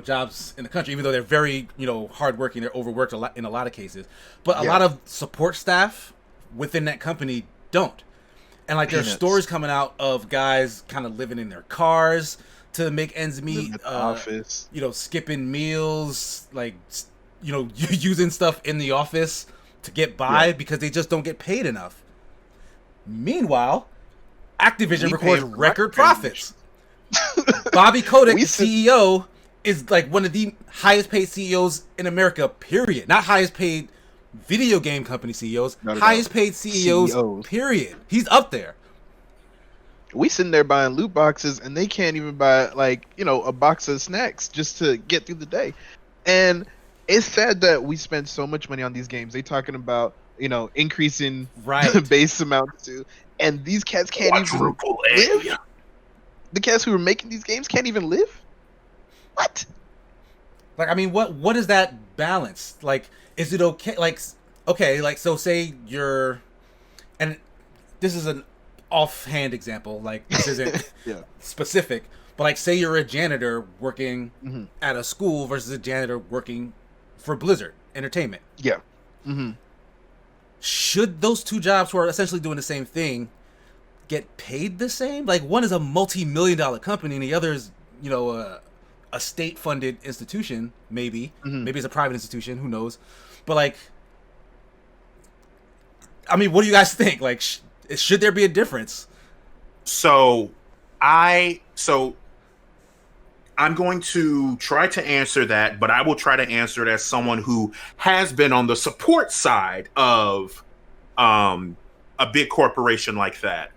jobs in the country, even though they're very hardworking. They're overworked in a lot of cases, but a lot of support staff within that company don't. And like there's stories coming out of guys kind of living in their cars to make ends meet, office, skipping meals, like using stuff in the office to get by because they just don't get paid enough. Meanwhile, Activision records record profits. Bobby Kotick, the CEO, is like one of the highest paid CEOs in America, period. Not highest paid video game company CEOs, highest paid CEOs, period. He's up there. We sitting there buying loot boxes and they can't even buy a box of snacks just to get through the day. And it's sad that we spend so much money on these games. They talking about, increasing the base amounts too. And these cats can't even live. The cats who are making these games can't even live. What? Like, I mean, what is that balance? Like, is it okay? Like, so say you're, and this is an offhand example. Like, this isn't specific, but like, say you're a janitor working at a school versus a janitor working for Blizzard Entertainment. Yeah. Should those two jobs who are essentially doing the same thing get paid the same? Like, one is a multi-million-dollar company and the other is, a state-funded institution, maybe. Maybe it's a private institution, who knows? But, like, I mean, what do you guys think? Like, should there be a difference? So I'm going to try to answer that, but I will try to answer it as someone who has been on the support side of a big corporation like that.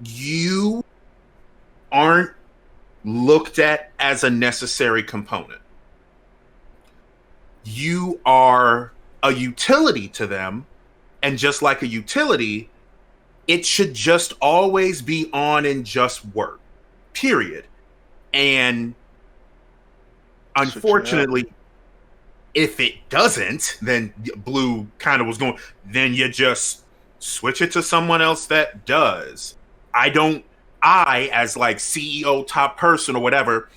You aren't looked at as a necessary component. You are a utility to them, and just like a utility, it should just always be on and just work. Period. And unfortunately, if it doesn't, then Blue kind of was going, then you just switch it to someone else that does. I, as like CEO top person or whatever,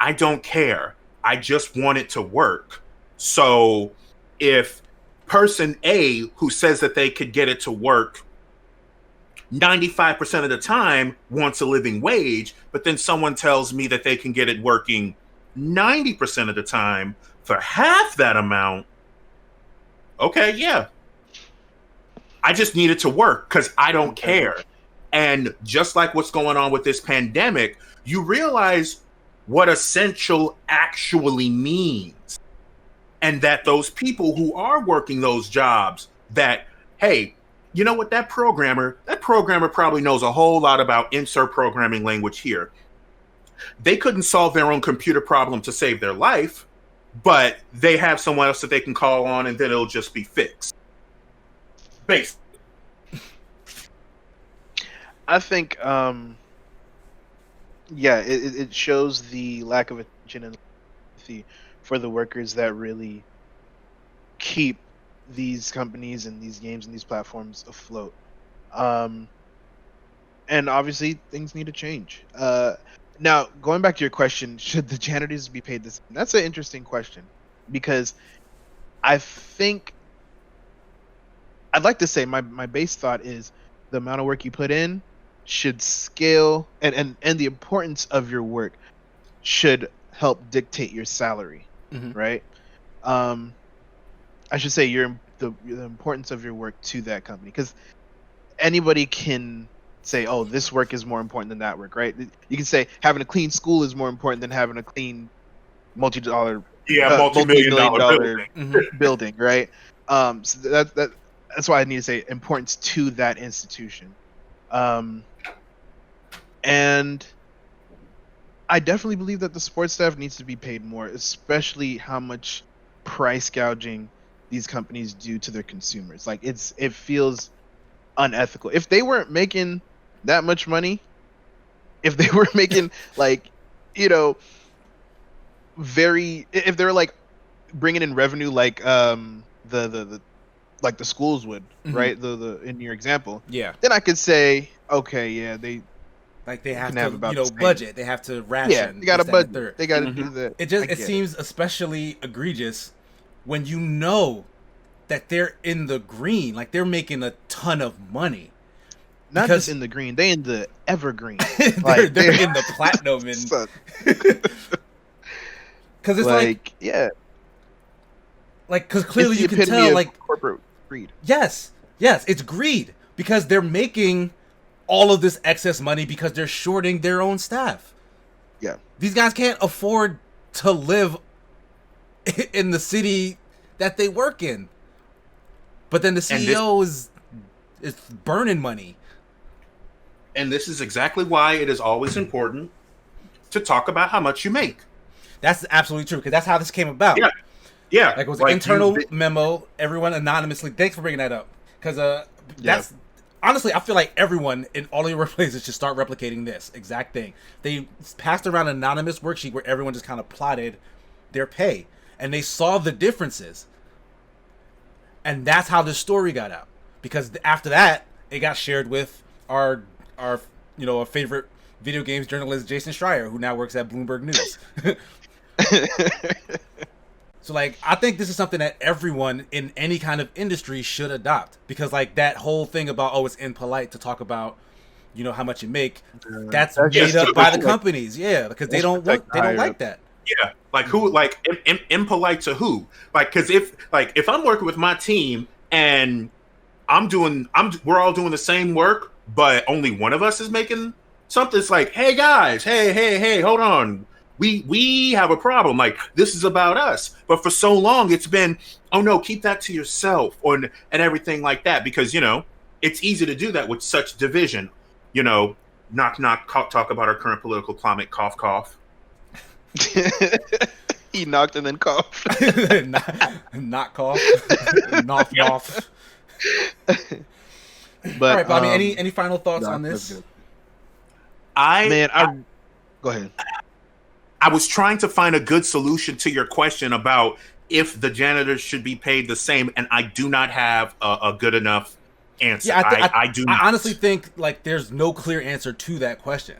I don't care. I just want it to work. So if person A, who says that they could get it to work 95% of the time, wants a living wage, but then someone tells me that they can get it working 90% of the time for half that amount, okay, yeah. I just need it to work because I don't care. And just like what's going on with this pandemic, you realize what essential actually means. And that those people who are working those jobs, that, hey, you know what, that programmer probably knows a whole lot about insert programming language here. They couldn't solve their own computer problem to save their life, but they have someone else that they can call on and then it'll just be fixed. Basically. I think, it shows the lack of attention and empathy for the workers that really keep these companies and these games and these platforms afloat. And obviously things need to change. Now, going back to your question, should the janitors be paid this? That's an interesting question, because I think I'd like to say my base thought is the amount of work you put in should scale, and the importance of your work should help dictate your salary, right? I should say the importance of your work to that company, because anybody can say, oh, this work is more important than that work, right? You can say having a clean school is more important than having a clean multi-million dollar building, right? So that's why I need to say importance to that institution. And I definitely believe that the support staff needs to be paid more, especially how much price gouging these companies do to their consumers. Like, it feels unethical. If they weren't making that much money, if they were making like, if they were like bringing in revenue like the like the schools would, right? The in your example, then I could say, okay, yeah, they have to budget. They have to ration. Yeah, they got a budget. They got to do that. It seems especially egregious when you know that they're in the green, like they're making a ton of money. Not just in the green, they in the evergreen. they're in the platinum, because it's like because clearly you can tell, like, corporate greed. Yes, it's greed, because they're making all of this excess money because they're shorting their own staff. Yeah, these guys can't afford to live in the city that they work in, but then the CEO is burning money. And this is exactly why it is always important to talk about how much you make. That's absolutely true, because that's how this came about. Yeah. Like, it was an internal memo. Everyone anonymously. Thanks for bringing that up, because that's honestly, I feel like everyone in all of your workplaces should start replicating this exact thing. They passed around an anonymous worksheet where everyone just kind of plotted their pay, and they saw the differences, and that's how the story got out. Because after that, it got shared with our favorite video games journalist, Jason Schreier, who now works at Bloomberg News. So, like, I think this is something that everyone in any kind of industry should adopt, because, like, that whole thing about, oh, it's impolite to talk about, how much you make, that's made up by the companies, because they don't like that. Yeah, like who, like impolite to who? Like, because if I'm working with my team and we're all doing the same work, but only one of us is making something's like, hey guys, hey, hold on. We have a problem. Like, this is about us. But for so long, it's been, oh no, keep that to yourself, and everything like that. Because, it's easy to do that with such division. Knock, knock, talk about our current political climate, cough, cough. He knocked and then coughed. not cough. Off. But all right, Bobby, any final thoughts on this? Go ahead. I was trying to find a good solution to your question about if the janitors should be paid the same, and I do not have a good enough answer. Yeah, I do not. I honestly think there's no clear answer to that question.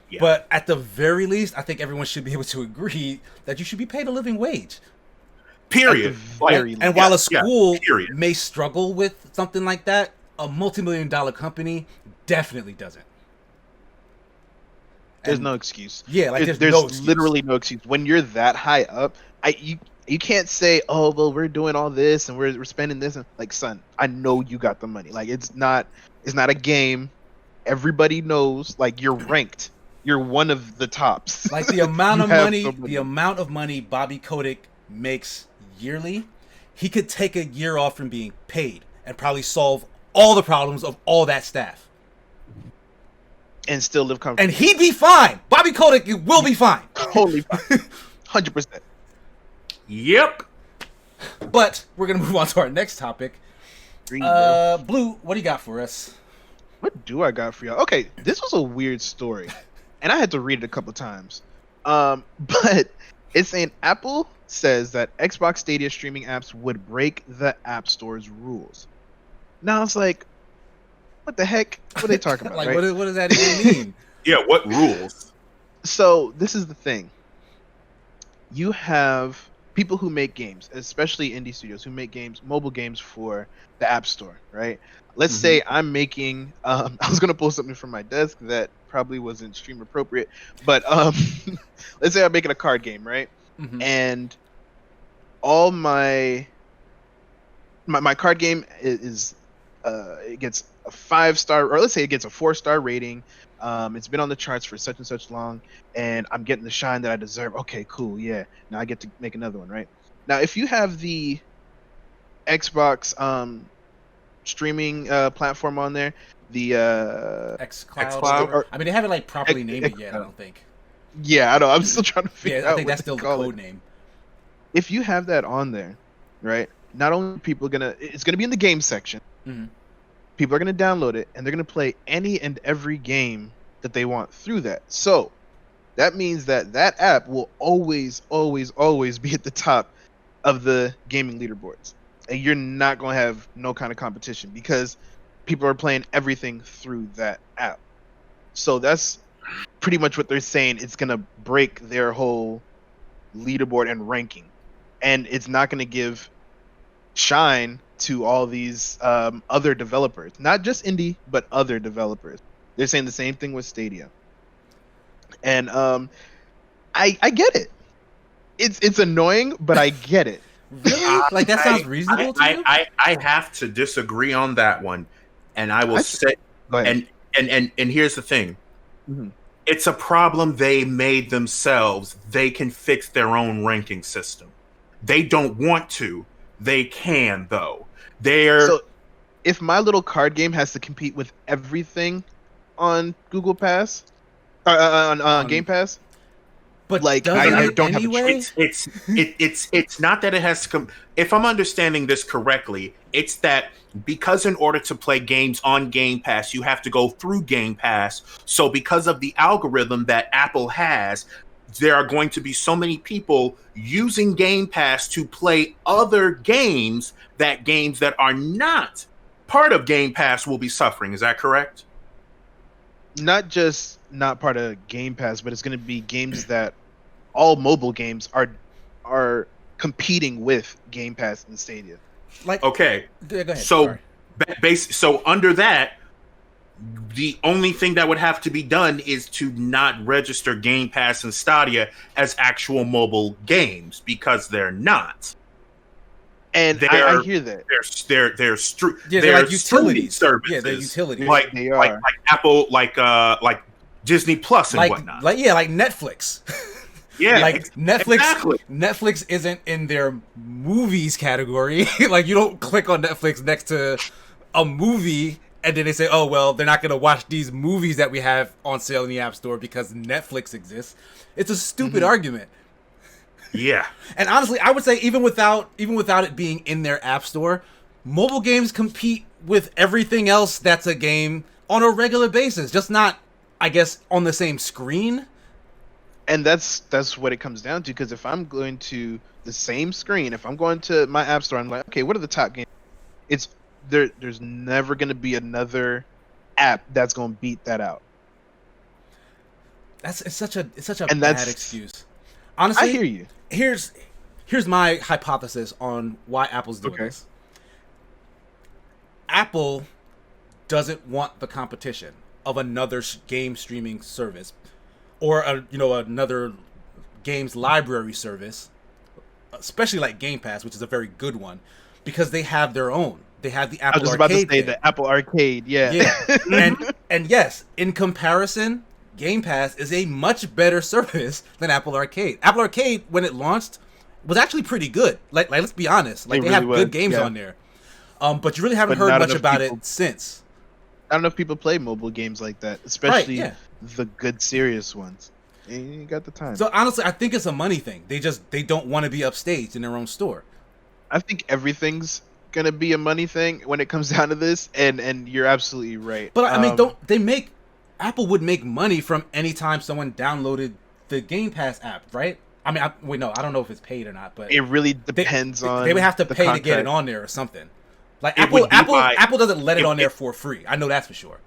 Yeah. But at the very least, I think everyone should be able to agree that you should be paid a living wage. Period. And while a school may struggle with something like that, a multi-million-dollar company definitely doesn't. There's no excuse. Yeah, there's no literally no excuse. When you're that high up, you can't say, oh well, we're doing all this and we're spending this, and son, I know you got the money. It's not a game. Everybody knows, you're ranked. You're one of the tops. The amount of money Bobby Kotick makes yearly, he could take a year off from being paid and probably solve all the problems of all that staff. And still live comfortably. And he'd be fine. Bobby Kotick will be fine. Totally fine. 100%. Yep. But we're going to move on to our next topic. Blue, what do you got for us? What do I got for y'all? Okay, this was a weird story. And I had to read it a couple times. But it's saying Apple says that Xbox Stadia streaming apps would break the App Store's rules. Now it's like, what the heck? What are they talking about? Right? What does that even mean? Yeah, what rules? So this is the thing. You have people who make games, especially indie studios who make games, mobile games for the App Store, right? Let's say I'm making, I was going to pull something from my desk that probably wasn't stream appropriate, but let's say I'm making a card game, right? And all my card game is it gets a 5-star, or let's say it gets a 4-star rating. It's been on the charts for such and such long, and I'm getting the shine that I deserve. Okay, cool, yeah. Now I get to make another one, right? Now, if you have the Xbox streaming platform on there, the Xcloud. I mean, they haven't properly named it yet, I don't think. Yeah, I know. I'm still trying to figure out. I think that's still the code name. If you have that on there, right? Not only people it's gonna be in the game section. People are gonna download it and they're gonna play any and every game that they want through that. So that means that app will always be at the top of the gaming leaderboards, and you're not gonna have no kind of competition because people are playing everything through that app. So that's pretty much what they're saying. It's gonna break their whole leaderboard and ranking, and it's not gonna give shine to all these other developers, not just indie, but other developers. They're saying the same thing with Stadia, and I get it. It's annoying, but I get it. Really? That sounds reasonable to you? I have to disagree on that one, and I will say, and here's the thing. It's a problem they made themselves. They can fix their own ranking system. They don't want to. They can, though. So if my little card game has to compete with everything on Google Pass, on Game Pass, but I don't have a choice. It's not that it has to if I'm understanding this correctly, it's that because in order to play games on Game Pass, you have to go through Game Pass. So because of the algorithm that Apple has, there are going to be so many people using Game Pass to play other games that are not part of Game Pass will be suffering. Is that correct? Not just not part of Game Pass, but it's going to be games that all mobile games are competing with Game Pass and Stadia. Okay. Go ahead. So under that, the only thing that would have to be done is to not register Game Pass and Stadia as actual mobile games because they're not. And I hear that they're like utilities services. Yeah, they're utilities. Like Apple, like Disney Plus and like whatnot. like Netflix. Yeah, like Netflix. Exactly. Netflix isn't in their movies category. Like you don't click on Netflix next to a movie and then they say, oh well, they're not gonna watch these movies that we have on sale in the App Store because Netflix exists. It's a stupid argument. Yeah. And honestly, I would say even without it being in their App Store, mobile games compete with everything else that's a game on a regular basis, just not, I guess, on the same screen. And that's what it comes down to, because if I'm going to the same screen, if I'm going to my App Store, I'm like, okay, what are the top games? It's there's never going to be another app that's going to beat that out. It's such a bad excuse. Honestly, I hear you. Here's my hypothesis on why Apple's doing this. Apple doesn't want the competition of another game streaming service or another games library service, especially like Game Pass, which is a very good one, because they have their own. They have the Apple Arcade. I was just about to say the Apple Arcade, yeah. and yes, in comparison, Game Pass is a much better service than Apple Arcade. Apple Arcade, when it launched, was actually pretty good. Like let's be honest. Like they really have good games on there. But you really haven't heard much about it since. I don't know if people play mobile games like that, especially the good serious ones. You ain't got the time. So honestly, I think it's a money thing. They don't want to be upstaged in their own store. I think everything's gonna be a money thing when it comes down to this, and you're absolutely right. But I mean, Apple would make money from any time someone downloaded the Game Pass app, right? I mean, I don't know if it's paid or not, but it really depends on. They would have to pay contract. to get it on there or something. Like Apple doesn't let it on there for free. I know that's for sure.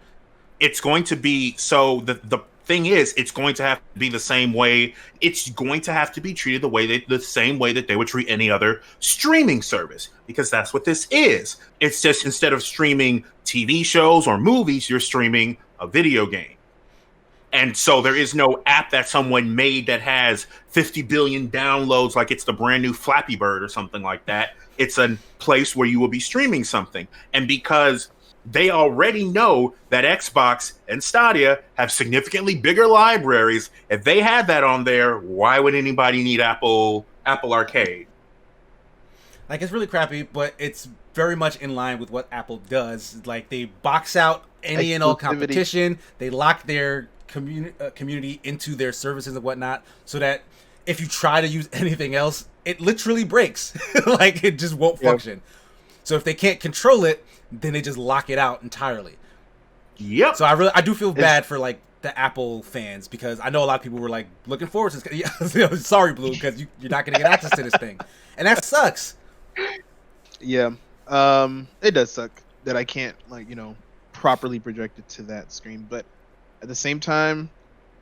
It's going to be so. The thing is, it's going to have to be the same way. It's going to have to be treated the same way that they would treat any other streaming service, because that's what this is. It's just, instead of streaming TV shows or movies, you're streaming a video game. And so there is no app that someone made that has 50 billion downloads, like it's the brand new Flappy Bird or something like that. It's a place where you will be streaming something. And because they already know that Xbox and Stadia have significantly bigger libraries, if they had that on there, why would anybody need Apple Arcade? Like, it's really crappy, but it's very much in line with what Apple does. Like, they box out any and all competition. They lock their community into their services and whatnot, so that if you try to use anything else, it literally breaks. Like, it just won't function. So if they can't control it, then they just lock it out entirely. Yep. So I do feel bad for like the Apple fans, because I know a lot of people were like looking forward to this. Sorry, Blue, because you're not going to get access to this thing, and that sucks. Yeah, it does suck that I can't properly project it to that screen, but at the same time,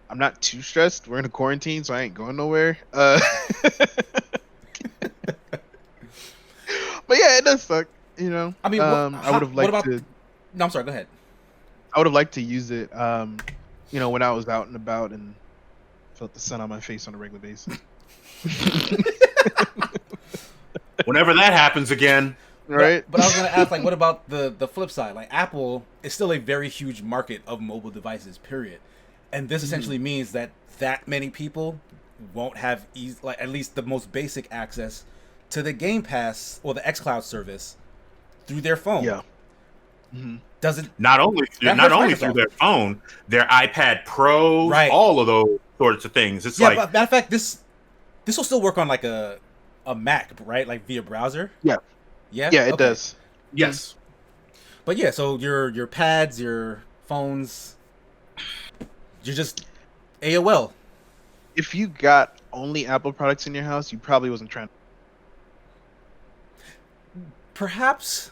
I'm not too stressed. We're in a quarantine, so I ain't going nowhere. But yeah, it does suck. I mean, I would have liked to. No, I'm sorry. Go ahead. I would have liked to use it, when I was out and about and felt the sun on my face on a regular basis. Whenever that happens again, right? But I was gonna ask, like, what about the flip side? Like, Apple is still a very huge market of mobile devices, period. And this essentially means that many people won't have at least the most basic access to the Game Pass or the Xcloud service through their phone. Yeah. Mm-hmm. Doesn't not only through their phone, their iPad Pros, all of those sorts of things. It's like, but matter of fact, this will still work on like a Mac, right? Like via browser. Yeah. Yeah. Yeah, it does. Yes. But yeah, so your pads, your phones, you're just AOL. If you got only Apple products in your house, you probably wasn't trying. Perhaps.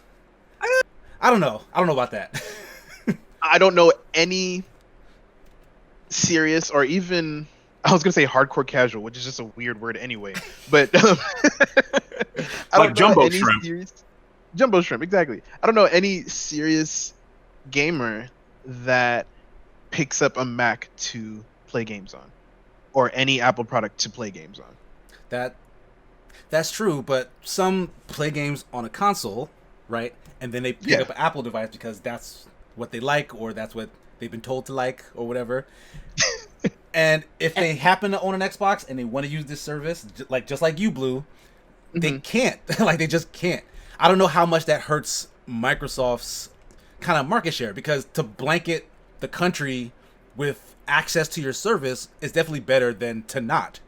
I don't know. I don't know about that. I don't know any serious or even, I was going to say hardcore casual, which is just a weird word anyway. But I don't Jumbo know any Shrimp. Jumbo Shrimp, exactly. I don't know any serious gamer that picks up a Mac to play games on, or any Apple product to play games on. That's true, but some play games on a console, right? And then they pick up an Apple device because that's what they like, or that's what they've been told to like or whatever. And if they happen to own an Xbox and they want to use this service, just like you, Blue, they can't. Like, they just can't. I don't know how much that hurts Microsoft's kind of market share, because to blanket the country with access to your service is definitely better than to not,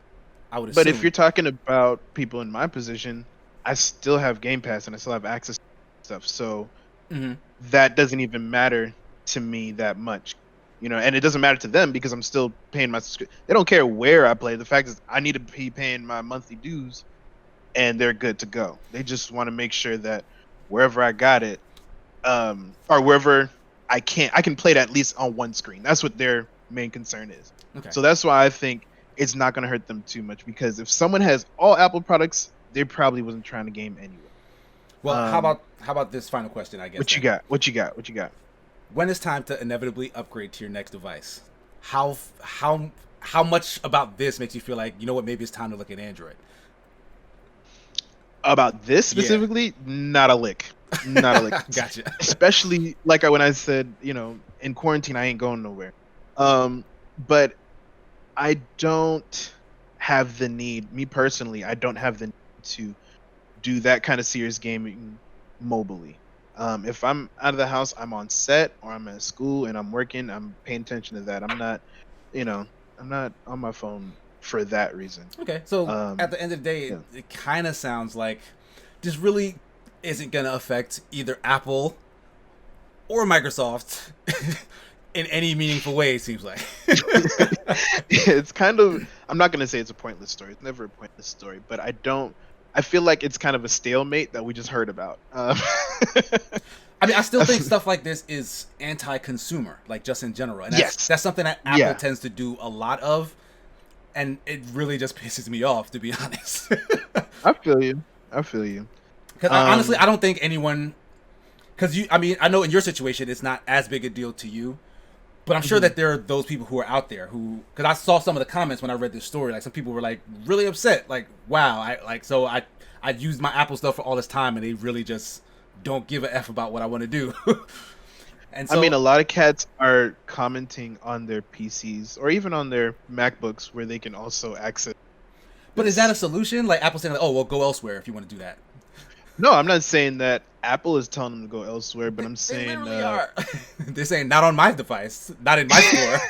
I would assume. But if you're talking about people in my position, I still have Game Pass and I still have access to stuff. So that doesn't even matter to me that much. You know, and it doesn't matter to them because I'm still paying my subscription. They don't care where I play. The fact is, I need to be paying my monthly dues, and they're good to go. They just want to make sure that wherever I got it, or wherever I can play it at least on one screen. That's what their main concern is. Okay. So that's why I think it's not going to hurt them too much, because if someone has all Apple products, they probably wasn't trying to game anyway. Well, how about this final question? I guess. What you got? What you got? When it's time to inevitably upgrade to your next device, how much about this makes you feel like, you know what, maybe it's time to look at Android? About this specifically, not a lick. Gotcha. Especially like when I said, you know, in quarantine I ain't going nowhere. But I don't have the need. Me personally, I don't have the need to do that kind of serious gaming mobily. If I'm out of the house, I'm on set or I'm at school and I'm working, I'm paying attention to that. I'm not on my phone for that reason. Okay, so at the end of the day, it kind of sounds like this really isn't going to affect either Apple or Microsoft in any meaningful way, it seems like. It's kind of, I'm not going to say it's a pointless story. It's never a pointless story, but I feel like it's kind of a stalemate that we just heard about. I mean, I still think stuff like this is anti-consumer, like just in general. And that's something that Apple tends to do a lot of, and it really just pisses me off, to be honest. I feel you. Because honestly, I don't think anyone, I know in your situation it's not as big a deal to you, but I'm sure that there are those people who are out there who, because I saw some of the comments when I read this story, like some people were like really upset, like, wow, I used my Apple stuff for all this time and they really just don't give a F about what I want to do. And so, I mean, a lot of cats are commenting on their PCs or even on their MacBooks where they can also access. But is that a solution? Like Apple saying, like, oh, well, go elsewhere if you want to do that. No, I'm not saying that Apple is telling them to go elsewhere, but I'm saying they literally are. They're saying not on my device, not in my store.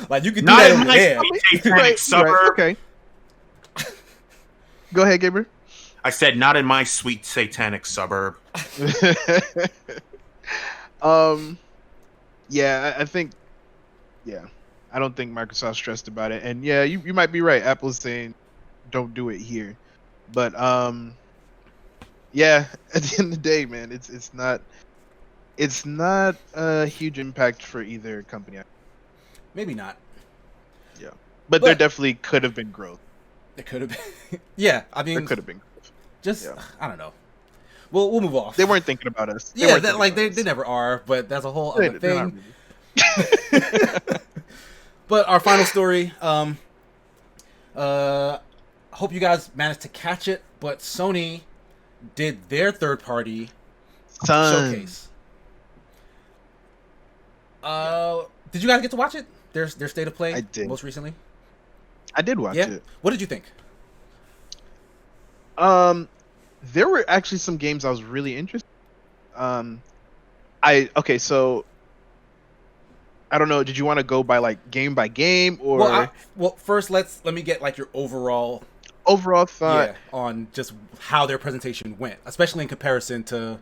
Like you can do that over there. Right, suburb. Okay. Go ahead, Gabriel. I said not in my sweet satanic suburb. Yeah, I think, I don't think Microsoft's stressed about it, and yeah, you might be right. Apple's saying don't do it here, but yeah, at the end of the day, man, it's not a huge impact for either company. Maybe not. Yeah, but there definitely could have been growth. There could have been. Yeah, I mean, there could have been growth. Just I don't know. We'll move off. They weren't thinking about us. They never are, but that's a whole other thing. Really. But our final story. Hope you guys managed to catch it, but Sony did their third-party showcase. Did you guys get to watch it? Their state of play. I did. Most recently. I did watch it. What did you think? There were actually some games I was really interested in. So I don't know, did you want to go by game by game or first let me get like your overall thought on just how their presentation went, especially in comparison to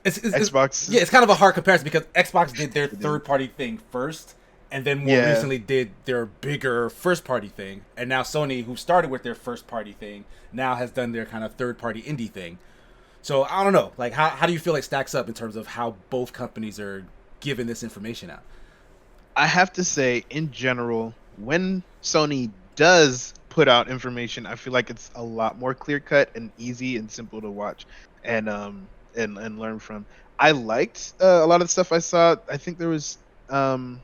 Xbox. It's kind of a hard comparison because Xbox did their third party thing first, and then more recently did their bigger first party thing, and now Sony, who started with their first party thing, now has done their kind of third party indie thing. So I don't know, like how do you feel it stacks up in terms of how both companies are giving this information out? I have to say, in general, when Sony does put out information, I feel like it's a lot more clear cut and easy and simple to watch and learn from. I liked a lot of the stuff I saw. I think there was some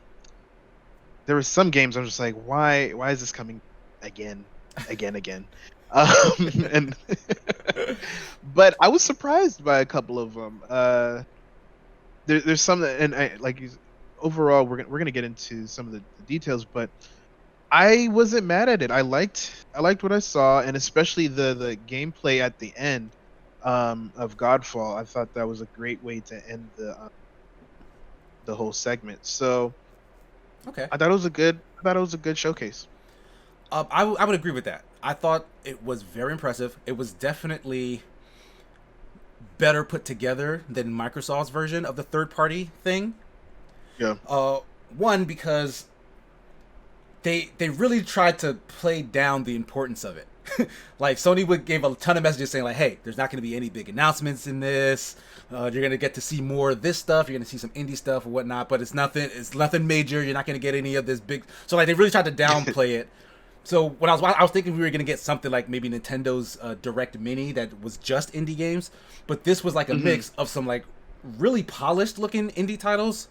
games I'm just like, why is this coming again? But I was surprised by a couple of them. there's some that, and overall we're gonna get into some of the details, but I wasn't mad at it. I liked what I saw, and especially the gameplay at the end of Godfall. I thought that was a great way to end the whole segment. So Okay. I thought it was a good showcase. I would agree with that. I thought it was very impressive. It was definitely better put together than Microsoft's version of the third party thing. Yeah. One, because they really tried to play down the importance of it. Like Sony gave a ton of messages saying like, hey, there's not going to be any big announcements in this. You're going to get to see more of this stuff. You're going to see some indie stuff or whatnot, but it's nothing major. You're not going to get any of this big. So like they really tried to downplay it. So when I was thinking we were going to get something like maybe Nintendo's Direct Mini that was just indie games, but this was like a mix of some like really polished looking indie titles,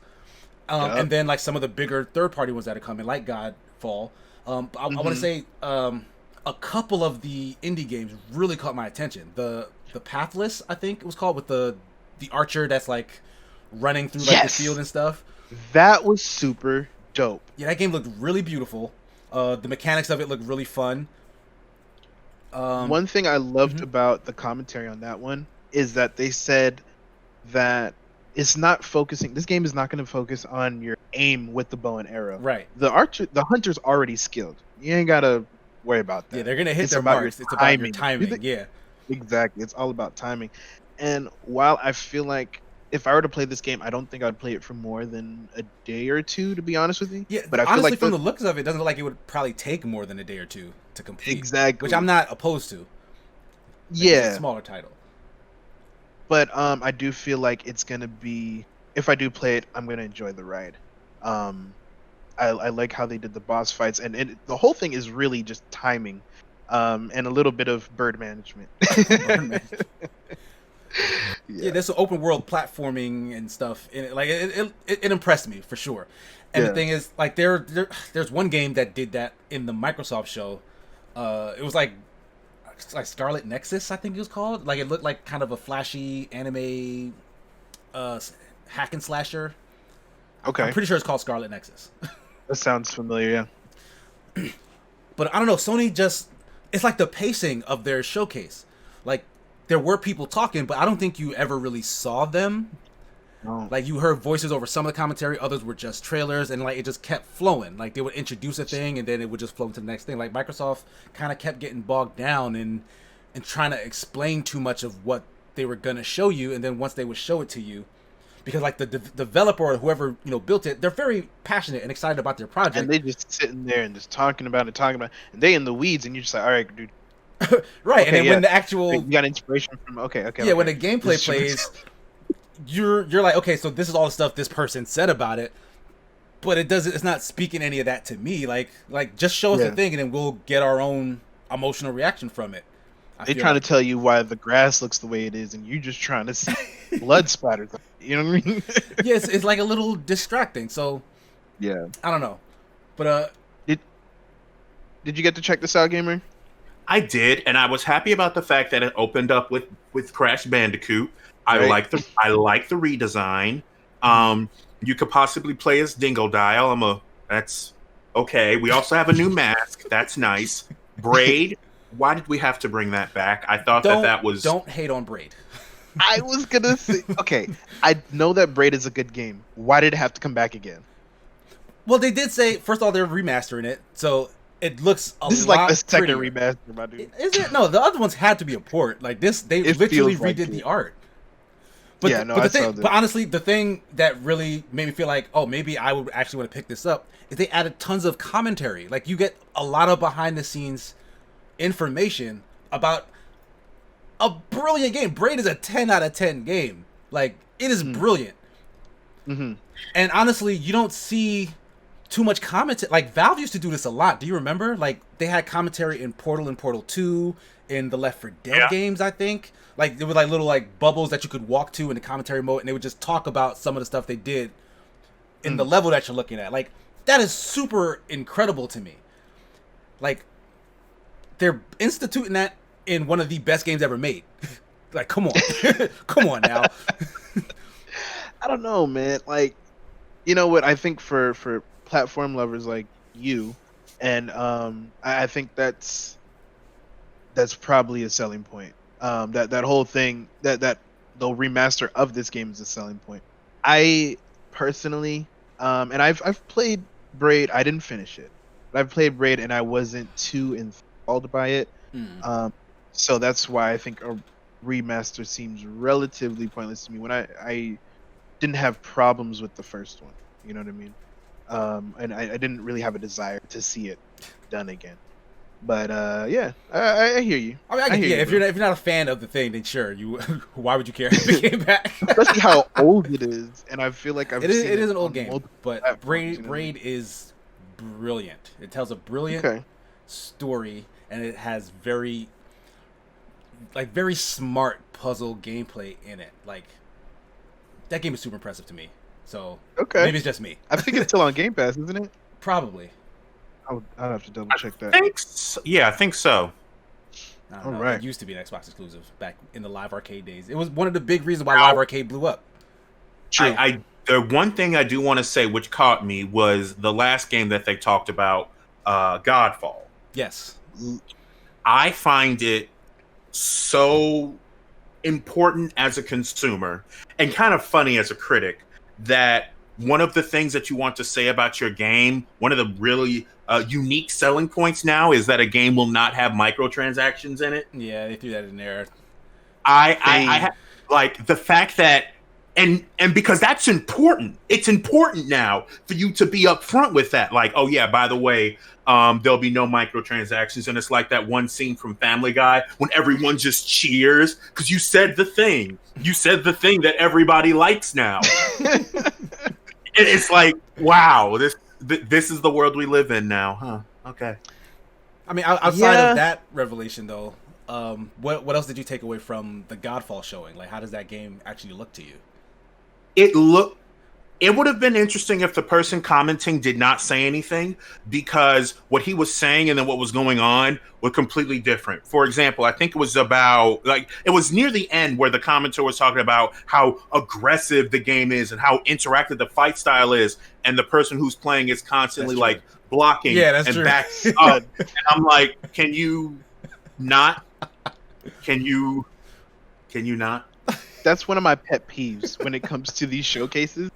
and then like some of the bigger third party ones that are coming like Godfall. I want to say a couple of the indie games really caught my attention. The Pathless, I think it was called, with the archer that's like running through like the field and stuff. That was super dope. Yeah, that game looked really beautiful. The mechanics of it looked really fun. One thing I loved about the commentary on that one is that they said that it's not focusing. This game is not going to focus on your aim with the bow and arrow. Right. The hunter's already skilled. You ain't gotta worry about that. Yeah, they're gonna hit their marks. It's about your timing. Yeah. Exactly. It's all about timing. And while I feel like if I were to play this game, I don't think I'd play it for more than a day or two, to be honest with you. Yeah, but I honestly, feel like from the looks of it, doesn't look like it would probably take more than a day or two to complete. Exactly. Which I'm not opposed to. Yeah. It's a smaller title. But I do feel like it's gonna be, if I do play it, I'm gonna enjoy the ride. I like how they did the boss fights, and the whole thing is really just timing, and a little bit of bird management. Yeah, there's some open world platforming and stuff in it. Like it impressed me for sure. And the thing is, like there's one game that did that in the Microsoft show. It was like Scarlet Nexus, I think it was called. Like it looked like kind of a flashy anime hack and slasher. Okay. I'm pretty sure it's called Scarlet Nexus. That sounds familiar, yeah. But I don't know, Sony it's like the pacing of their showcase. Like there were people talking, but I don't think you ever really saw them. No. Like you heard voices over some of the commentary, others were just trailers, and like it just kept flowing. Like they would introduce a thing and then it would just flow into the next thing. Like Microsoft kind of kept getting bogged down in trying to explain too much of what they were gonna show you, and then once they would show it to you, because like the developer or whoever built it, they're very passionate and excited about their project, and they just sitting there and just talking about it, and they in the weeds, and you're just like, all right, dude. Right, okay, and then when the actual you got inspiration from when the gameplay plays, you're like, okay, so this is all the stuff this person said about it, but it's not speaking any of that to me. Like just show us the thing and then we'll get our own emotional reaction from it. They're trying to tell you why the grass looks the way it is, and you're just trying to see blood splatters. You know what I mean? Yeah, it's like a little distracting. So yeah, I don't know, but did you get to check this out, gamer? I did, and I was happy about the fact that it opened up with Crash Bandicoot. I like the redesign. You could possibly play as Dingo Dial. That's okay. We also have a new mask. That's nice. Braid. Why did we have to bring that back? I thought that was. Don't hate on Braid. I was gonna say, okay, I know that Braid is a good game. Why did it have to come back again? Well, they did say, first of all, they're remastering it, so it looks a lot. This is like the second prettier. remaster, my dude. Is it? No, the other ones had to be a port. Like this, they literally redid the art. But yeah, no, but honestly, the thing that really made me feel like, oh, maybe I would actually want to pick this up, is they added tons of commentary. Like you get a lot of behind the scenes information about a brilliant game. Braid is a 10 out of 10 game. Like it is brilliant. Mm-hmm. And honestly, you don't see too much commentary. Like Valve used to do this a lot. Do you remember? Like they had commentary in Portal and Portal 2, in the Left 4 Dead games, I think. Like there were like little like bubbles that you could walk to in the commentary mode, and they would just talk about some of the stuff they did in the level that you're looking at. Like that is super incredible to me. Like they're instituting that in one of the best games ever made. Like come on. Come on now. I don't know, man. Like, you know what? I think for platform lovers like you, and I think that's probably a selling point. That whole thing that the remaster of this game is a selling point. I personally, and I've played Braid. I didn't finish it, but I've played Braid, and I wasn't too enthralled by it. So that's why I think a remaster seems relatively pointless to me. When I didn't have problems with the first one, you know what I mean? And I didn't really have a desire to see it done again. But yeah, I hear you. I mean, if you're not a fan of the thing, then sure, you why would you care if it came back? Especially how old it is, and I feel like it is an old game, but Braid is brilliant. It tells a brilliant story, and it has very smart puzzle gameplay in it. Like, that game is super impressive to me. So maybe it's just me. I think it's still on Game Pass, isn't it? Probably. I'll have to double check that. I think so. All right. It used to be an Xbox exclusive back in the Live Arcade days. It was one of the big reasons why Live Arcade blew up. True. The one thing I do want to say, which caught me, was the last game that they talked about, Godfall. Yes. I find it so important as a consumer and kind of funny as a critic that one of the things that you want to say about your game, one of the really unique selling points now, is that a game will not have microtransactions in it. Yeah, they threw that in there. I like the fact that, and because that's important. It's important now for you to be upfront with that. Like, oh yeah, by the way, there'll be no microtransactions, and it's like that one scene from Family Guy when everyone just cheers because you said the thing. You said the thing that everybody likes now. It's like, wow, this is the world we live in now, huh? Okay. I mean, outside of that revelation, though, what else did you take away from the Godfall showing? Like, how does that game actually look to you? It would have been interesting if the person commenting did not say anything, because what he was saying and then what was going on were completely different. For example, I think it was about, like, it was near the end where the commenter was talking about how aggressive the game is and how interactive the fight style is, and the person who's playing is constantly like blocking and backs up. And I'm like, can you not? Can you not? That's one of my pet peeves when it comes to these showcases,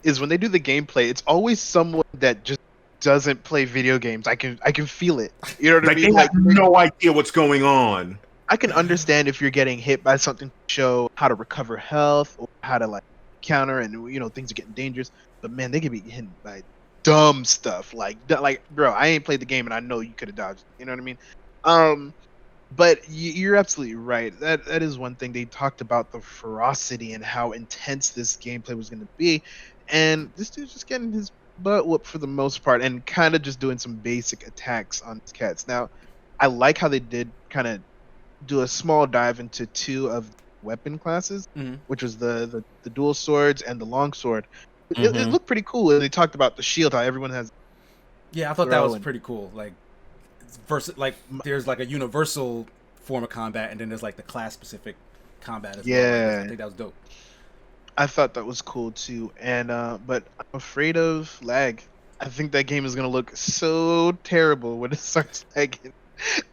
is when they do the gameplay, it's always someone that just doesn't play video games. I can feel it. You know what I mean? They have no idea what's going on. I can understand if you're getting hit by something to show how to recover health or how to like counter, and you know things are getting dangerous. But man, they can be hit by dumb stuff like bro, I ain't played the game and I know you could have dodged. You know what I mean? But you're absolutely right. That is one thing. They talked about the ferocity and how intense this gameplay was going to be, and this dude's just getting his butt whooped for the most part, and kind of just doing some basic attacks on these cats. Now, I like how they did kind of do a small dive into two of the weapon classes, which was the dual swords and the long sword. It looked pretty cool. And they talked about the shield, how everyone has. Yeah, I thought that was pretty cool. Like, versus, like, there's like a universal form of combat, and then there's like the class specific combat as well. I think that was dope. I thought that was cool too, and but I'm afraid of lag. I think that game is gonna look so terrible when it starts lagging,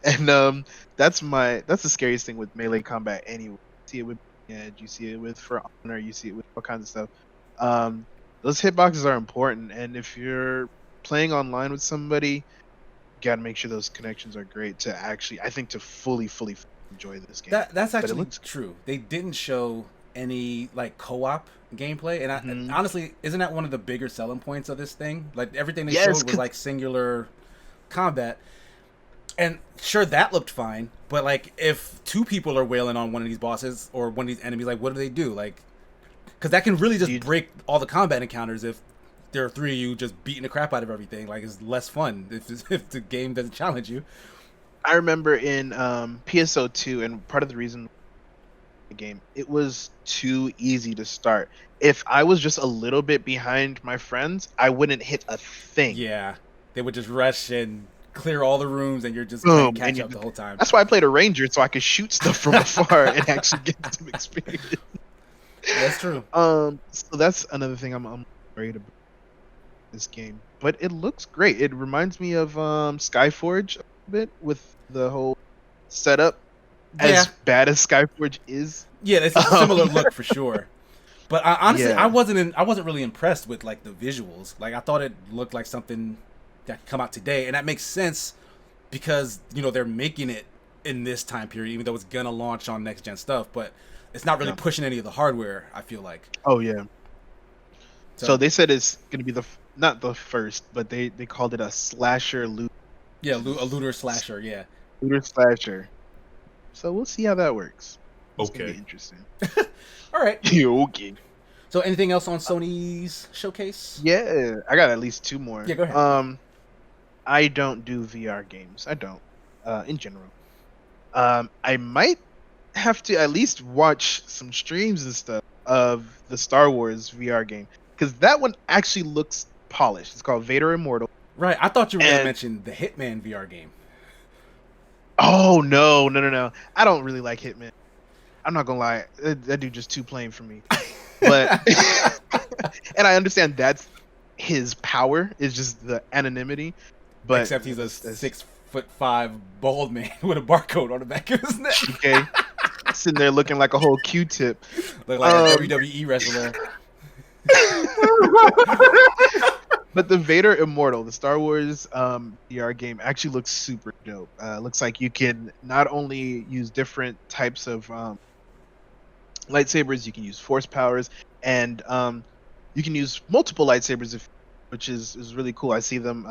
and that's the scariest thing with melee combat. Anyway, you see it with Edge, you see it with For Honor, you see it with all kinds of stuff. Those hitboxes are important, and if you're playing online with somebody, you gotta make sure those connections are great to actually, I think, to fully enjoy this game. That's actually true. They didn't show any like co-op gameplay, and honestly, isn't that one of the bigger selling points of this thing? Like, everything they showed was like singular combat, and sure, that looked fine, but like, if two people are wailing on one of these bosses or one of these enemies, like, what do? Like, because that can really just break all the combat encounters if there are three of you just beating the crap out of everything. Like, it's less fun if the game doesn't challenge you. I remember in PSO2, and part of the reason the game, it was too easy to start. If I was just a little bit behind my friends, I wouldn't hit a thing. Yeah, they would just rush and clear all the rooms, and you're just going to catch up the whole time. That's why I played a ranger, so I could shoot stuff from afar and actually get some experience. That's true. So that's another thing I'm worried about this game, but it looks great. It reminds me of Skyforge a bit with the whole setup. Yeah, As bad as Skyforge is, yeah, it's a similar look for sure. But honestly, Yeah. I wasn't really impressed with like the visuals. Like I thought it looked like something that could come out today, and that makes sense because they're making it in this time period, even though it's gonna launch on next gen stuff. But it's not really Yeah. pushing any of the hardware. I feel like. Oh yeah. So, So they said it's gonna be not the first, but they called it a slasher yeah, a looter slasher. Yeah. looter slasher. So we'll see how that works. It's gonna Okay. be interesting. All right. Okay. So anything else on Sony's showcase? Yeah, I got at least two more. Yeah, go ahead. I don't do VR games. I don't. In general. I might have to at least watch some streams and stuff of the Star Wars VR game because that one actually looks polished. It's called Vader Immortal. Right. I thought you were gonna and- mention the Hitman VR game. Oh no! I don't really like Hitman. I'm not gonna lie, that dude just too plain for me. But and I understand that's his power is just the anonymity. But Except he's a that's- 6'5" bald man with a barcode on the back of his neck. okay, sitting there looking like a whole Q-tip. Look like a WWE wrestler. But the Vader Immortal, the Star Wars VR game, actually looks super dope. Looks like you can not only use different types of lightsabers, you can use force powers, and you can use multiple lightsabers, which is really cool. I see them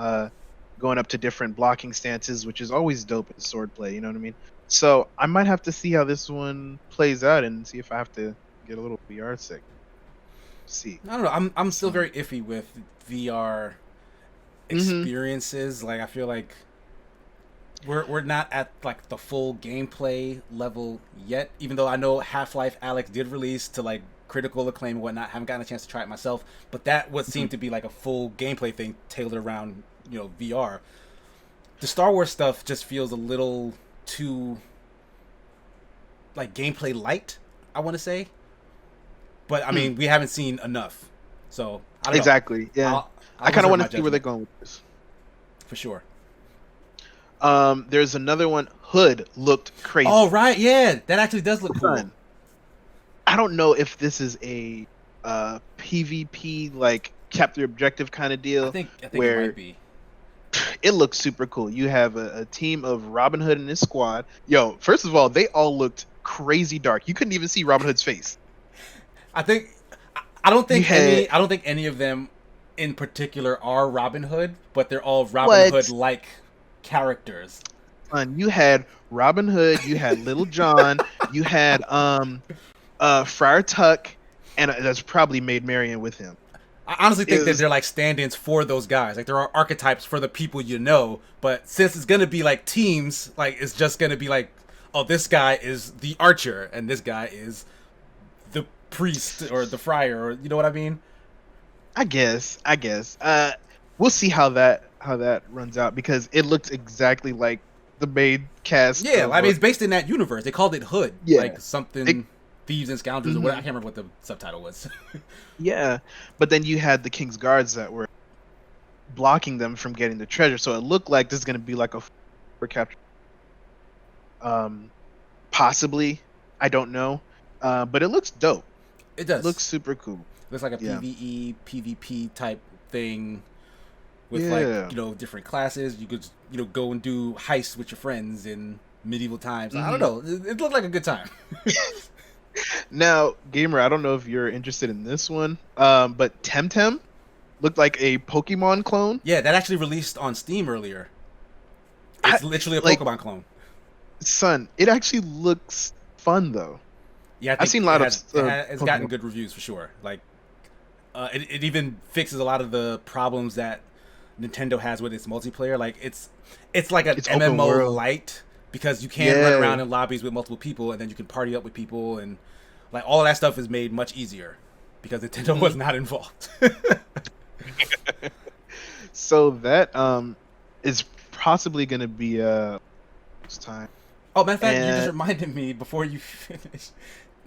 going up to different blocking stances, which is always dope in swordplay. You know what I mean? So I might have to see how this one plays out and see if I have to get a little VR sick. See. I don't know. I'm still very iffy with VR experiences. Like I feel like we're not at like the full gameplay level yet. Even though I know Half-Life Alyx did release to like critical acclaim and whatnot. Haven't gotten a chance to try it myself, but that would seem to be like a full gameplay thing tailored around VR. The Star Wars stuff just feels a little too like gameplay light, I want to say. But I mean, we haven't seen enough, so I don't know. Exactly. Yeah. I'll I kind of reserve want my to see where they're judgment, going with this. for sure. There's another one. Hood looked crazy. Oh right, yeah, that actually does look cool. Fun. I don't know if this is a PvP like capture objective kind of deal. I think where it might be. it looks super cool. You have a team of Robin Hood and his squad. Yo, first of all, they all looked crazy dark. You couldn't even see Robin Hood's face. I don't think had- I don't think any of them in particular are Robin Hood, but they're all Robin What? Hood like characters. You had Robin Hood, you had Little John, you had Friar Tuck, and that's probably Maid Marian with him. I honestly think that Is- they're like stand-ins for those guys. Like there are archetypes for the people you know, but since it's gonna be like teams, like it's just gonna be like, oh, this guy is the archer and this guy is the priest or the friar, or you know what I mean? I guess. We'll see how that runs out because it looks exactly like the main cast. Yeah, of, I mean it's based in that universe. They called it Hood, Yeah. like something It- thieves and scoundrels or whatever. I can't remember what the subtitle was. yeah, but then you had the King's Guards that were blocking them from getting the treasure, so it looked like this is gonna be like a capture. Possibly, I don't know, but it looks dope. It does. It looks super cool. Looks like a Yeah. PvE, PvP type thing with Yeah. like, different classes. You could, go and do heists with your friends in medieval times. I don't Mm-hmm. know. It looked like a good time. Now, gamer, I don't know if you're interested in this one, but Temtem looked like a Pokemon clone. Yeah, that actually released on Steam earlier. It's literally a like- Pokemon clone. Son, it actually looks fun though. Yeah, I I've think seen a lot of, it's gotten Pokemon. good reviews for sure. Like, it even fixes a lot of the problems that Nintendo has with its multiplayer. Like, it's like an It's open MMO world. light because you can run Yeah. around in lobbies with multiple people and then you can party up with people and like all of that stuff is made much easier because Nintendo was not involved. So that is possibly going to be this time. Oh, matter of fact, you just And- reminded me before you finish.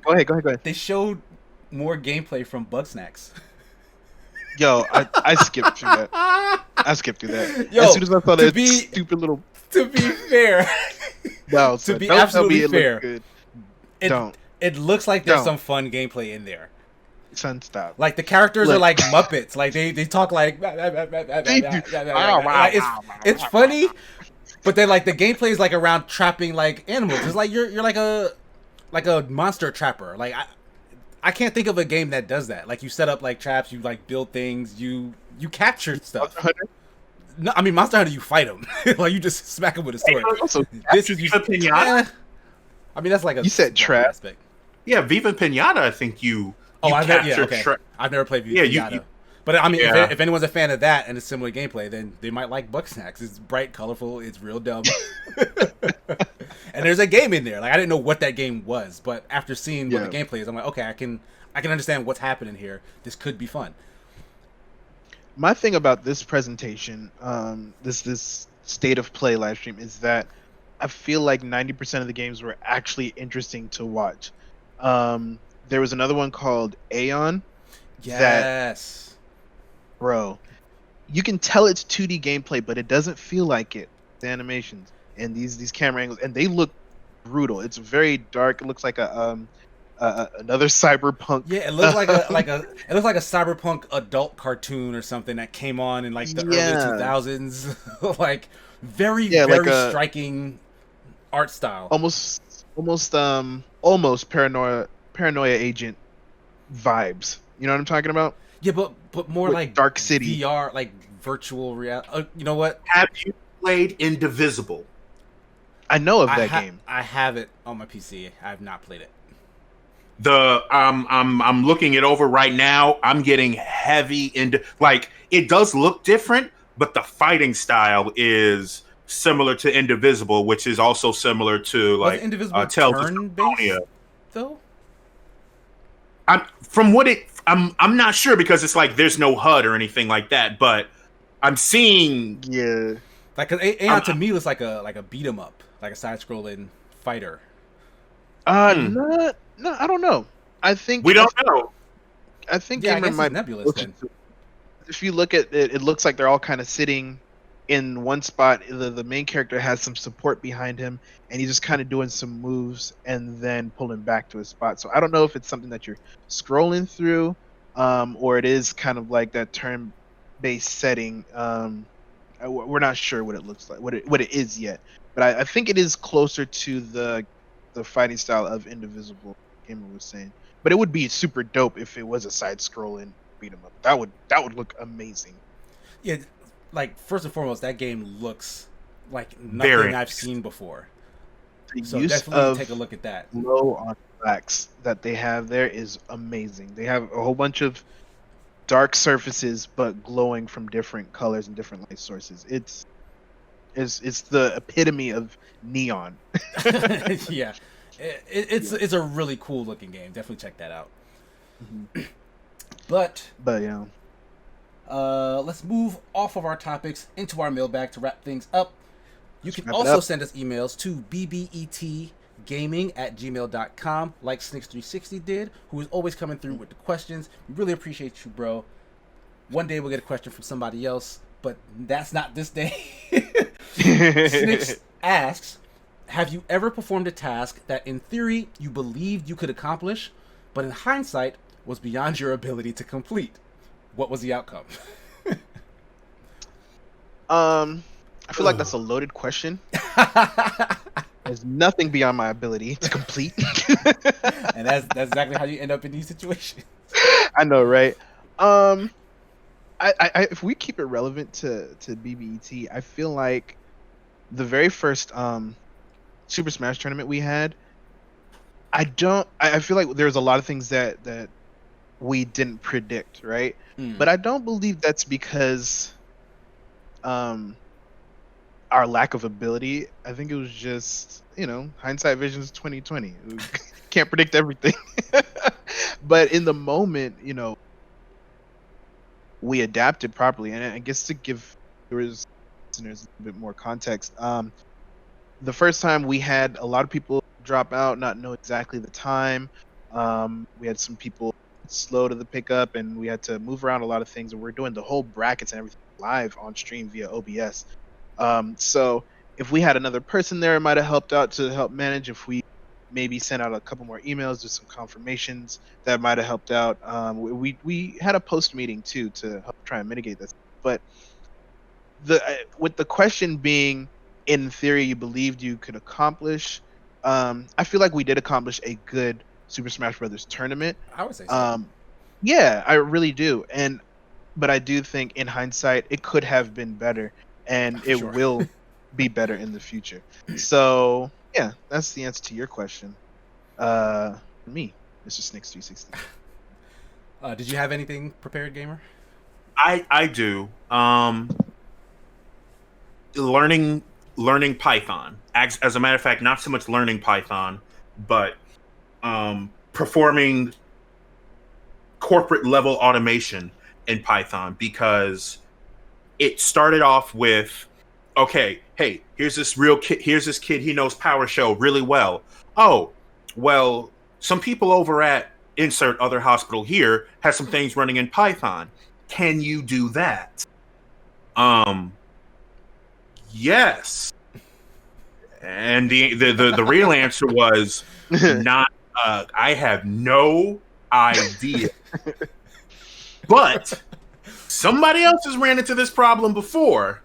Go ahead. They showed more gameplay from Bugsnax. Yo, I skipped through that. I skipped through that. Yo, as soon as I saw that stupid little. To be fair, No, to be don't absolutely tell me fair, it good. It looks like there's Don't. some fun gameplay in there. Son, stop. Like the characters Look. are like Muppets. Like they talk like They do. it's funny, but then like the gameplay is like around trapping like animals. It's like you're like a monster trapper. Like I can't think of a game that does that. Like you set up like traps, you like build things, you capture stuff. No, I mean Monster Hunter, you fight them. Like you just smack them with a sword. This is Pinata. I mean that's like a You said trap. aspect. Yeah, Viva Pinata. I think you. I've capture I've never played Viva Pinata. But I mean, if anyone's a fan of that and a similar gameplay, then they might like Bugsnax. It's bright, colorful, it's real dumb. And there's a game in there. Like I didn't know what that game was, but after seeing what the gameplay is, I'm like, okay, I can understand what's happening here. This could be fun. My thing about this presentation, this state of play live stream, is that I feel like 90% of the games were actually interesting to watch. There was another one called Aeon. Yes. Bro, you can tell it's 2D gameplay, but it doesn't feel like it. The animations and these camera angles, and they look brutal. It's very dark. It looks like another cyberpunk. Yeah, it looks like it looks like a cyberpunk adult cartoon or something that came on in like the early 2000s. Like very striking art style. Almost paranoia agent vibes. You know what I'm talking about? Yeah, but more with like Dark City VR, like virtual reality. You know what? Have you played Indivisible? I know of that game. I have it on my PC. I have not played it. I'm looking it over right now. I'm getting heavy into like it does look different, but the fighting style is similar to Indivisible, which is also similar to like Indivisible turn-based though. I'm not sure because it's like there's no HUD or anything like that, but I'm seeing like Aeon to me was like a beat 'em up, like a side-scrolling fighter. No, I don't know. I think we don't know. I think I Gamer guess might it's nebulous then. If you look at it, it looks like they're all kind of sitting in one spot. The main character has some support behind him, and he's just kind of doing some moves and then pulling back to his spot. So I don't know if it's something that you're scrolling through, or it is kind of like that turn-based setting. We're not sure what it looks like, what it is yet, but I think it is closer to the fighting style of Indivisible. Gamer was saying, but it would be super dope if it was a side-scrolling beat 'em up. That would look amazing. Yeah, like first and foremost, that game looks like nothing I've seen before. So definitely take a look at that. Glow on backs that they have there is amazing. They have a whole bunch of dark surfaces, but glowing from different colors and different light sources. It's the epitome of neon. Yeah, it's a really cool looking game. Definitely check that out. Mm-hmm. But yeah. Let's move off of our topics into our mailbag to wrap things up. You can also send us emails to BBETGaming@gmail.com, like Snix360 did, who is always coming through with the questions. We really appreciate you, bro. One day we'll get a question from somebody else, but that's not this day. Snix asks, have you ever performed a task that in theory you believed you could accomplish, but in hindsight was beyond your ability to complete? What was the outcome? I feel like that's a loaded question. There's nothing beyond my ability to complete. And that's exactly how you end up in these situations. I know, right? If we keep it relevant to BBET, I feel like the very first Super Smash tournament we had, I feel like there's a lot of things that we didn't predict, right? But I don't believe that's because our lack of ability. I think it was just, hindsight vision's 2020. Can't predict everything. But in the moment, we adapted properly. And I guess to give listeners a bit more context, the first time we had a lot of people drop out, not know exactly the time. We had some people slow to the pickup, and we had to move around a lot of things. And we're doing the whole brackets and everything live on stream via OBS. So if we had another person there, it might have helped out to help manage. If we maybe sent out a couple more emails with some confirmations, that might have helped out. We had a post meeting too to help try and mitigate this. But with the question being, in theory, you believed you could accomplish, I feel like we did accomplish a good Super Smash Brothers tournament. I would say so. Yeah, I really do. But I do think in hindsight, it could have been better, and it will be better in the future. So yeah, that's the answer to your question. Me, Mr. Snicks 360. Did you have anything prepared, gamer? I do. Learning Python. As a matter of fact, not so much learning Python, but performing corporate level automation in Python, because it started off with, okay, hey, here's this kid, he knows PowerShell really well. Oh, well, some people over at insert other hospital here has some things running in Python. Can you do that? Yes. And the real answer was not. I have no idea. But somebody else has ran into this problem before.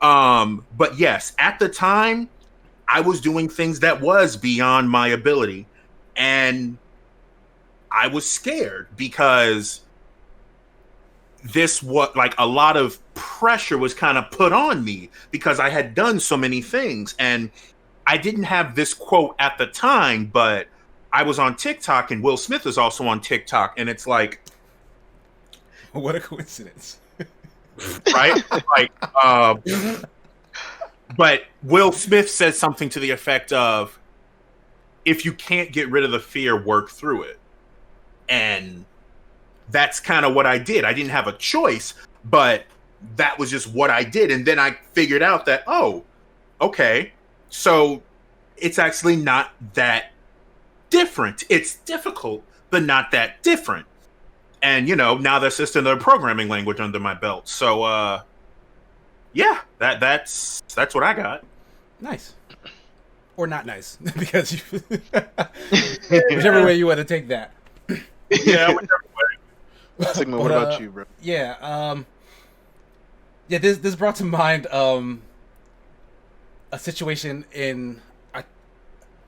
But yes, at the time, I was doing things that was beyond my ability, and I was scared because a lot of pressure was kind of put on me because I had done so many things. And I didn't have this quote at the time, but I was on TikTok, and Will Smith is also on TikTok, and it's like, what a coincidence. Right? But Will Smith said something to the effect of, if you can't get rid of the fear, work through it. And that's kind of what I did. I didn't have a choice, but that was just what I did. And then I figured out that, oh, okay, so it's actually not that different. It's difficult, but not that different. And, now that's just another programming language under my belt. So, yeah, that's what I got. Nice. Or not nice, because whichever way you want to take that. Yeah, whichever way. Sigma, what about you, bro? Yeah, this brought to mind a situation in,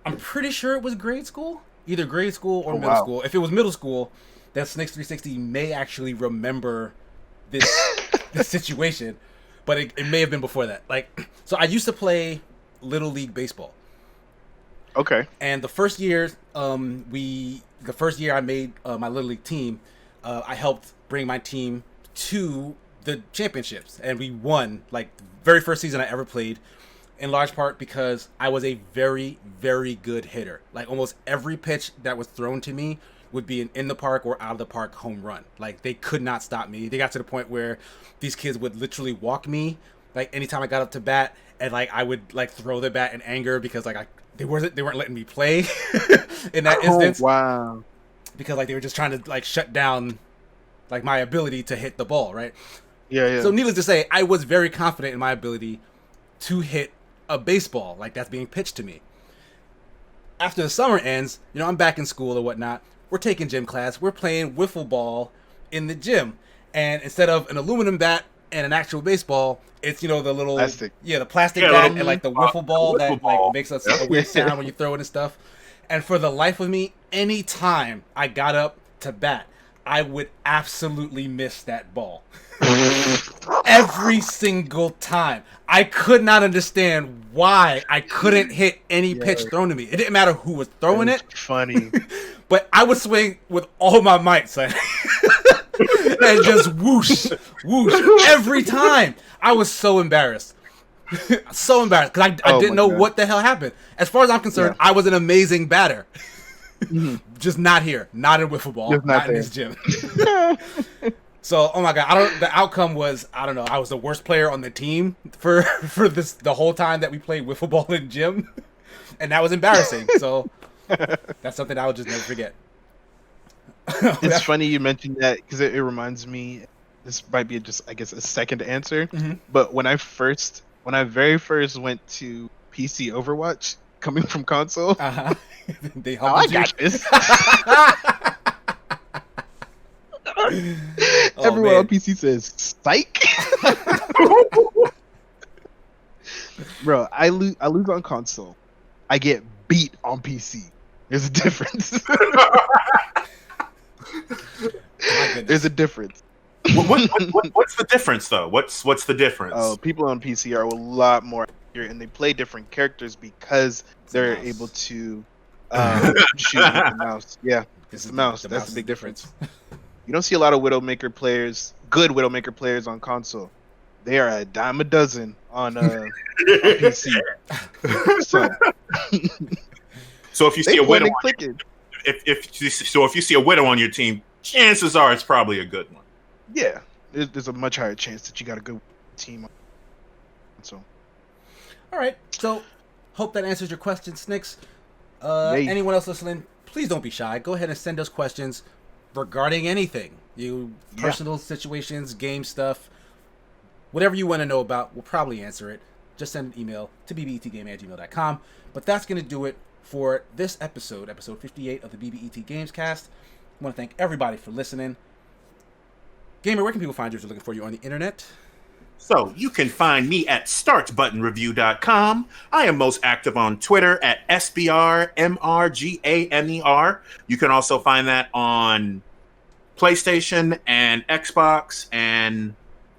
I'm pretty sure it was grade school, either grade school or middle school. If it was middle school, then Snakes 360 may actually remember this situation, but it may have been before that. So I used to play Little League baseball. Okay. And the first year, I made my Little League team, I helped bring my team to the championships, and we won, the very first season I ever played, in large part because I was a very, very good hitter. Almost every pitch that was thrown to me would be an in the park or out of the park home run. They could not stop me. They got to the point where these kids would literally walk me, anytime I got up to bat, and I would throw the bat in anger because they weren't letting me play in that instance. Wow. Because they were just trying to shut down my ability to hit the ball, right? Yeah. So needless to say, I was very confident in my ability to hit a baseball that's being pitched to me. After the summer ends, I'm back in school or whatnot. We're taking gym class. We're playing wiffle ball in the gym, and instead of an aluminum bat and an actual baseball, it's the little plastic. Yeah, the plastic bat and the wiffle ball that makes a weird sound when you throw it and stuff. And for the life of me, any time I got up to bat, I would absolutely miss that ball. Every single time. I could not understand why I couldn't hit any pitch thrown to me. It didn't matter who was throwing it. Funny. But I would swing with all my might, son. And just whoosh, whoosh. Every time. I was so embarrassed. So embarrassed. Because I didn't know what the hell happened. As far as I'm concerned, I was an amazing batter. Just not here. Not in wiffle ball. Not in this gym. So, oh my god, the outcome was, I don't know, I was the worst player on the team for the whole time that we played wiffle ball in gym. And that was embarrassing. So, that's something I will just never forget. It's funny you mentioned that because it reminds me. This might be just, I guess, a second answer. Mm-hmm. But when I very first went to PC Overwatch, coming from console, They oh, I humbled got you. this. Oh, Everyone man. on PC says psych. Bro, I lose on console. I get beat on PC. There's a difference. My goodness. There's a difference. What's the difference though? What's the difference? Oh, people on PC are a lot more accurate, and they play different characters because they're mouse. able to shoot with the mouse. Yeah, it's the mouse. That's the big difference. You don't see a lot of Widowmaker players, good Widowmaker players on console. They are a dime a dozen on PC. So if you see a widow, if you see a widow on your team, chances are it's probably a good one. Yeah, there's a much higher chance that you got a good team. So, All right. So, hope that answers your question, Snicks. Yay. Anyone else listening, please don't be shy. Go ahead and send us questions regarding anything. Personal situations, game stuff, whatever you want to know about, we'll probably answer it. Just send an email to bbetgaming@gmail.com. But that's going to do it for this episode 58 of the BBET Gamescast. I want to thank everybody for listening. Gamer, where can people find you if they're looking for you on the internet? So you can find me at startbuttonreview.com. I am most active on Twitter at SBRMRGAMER. You can also find that on PlayStation and Xbox and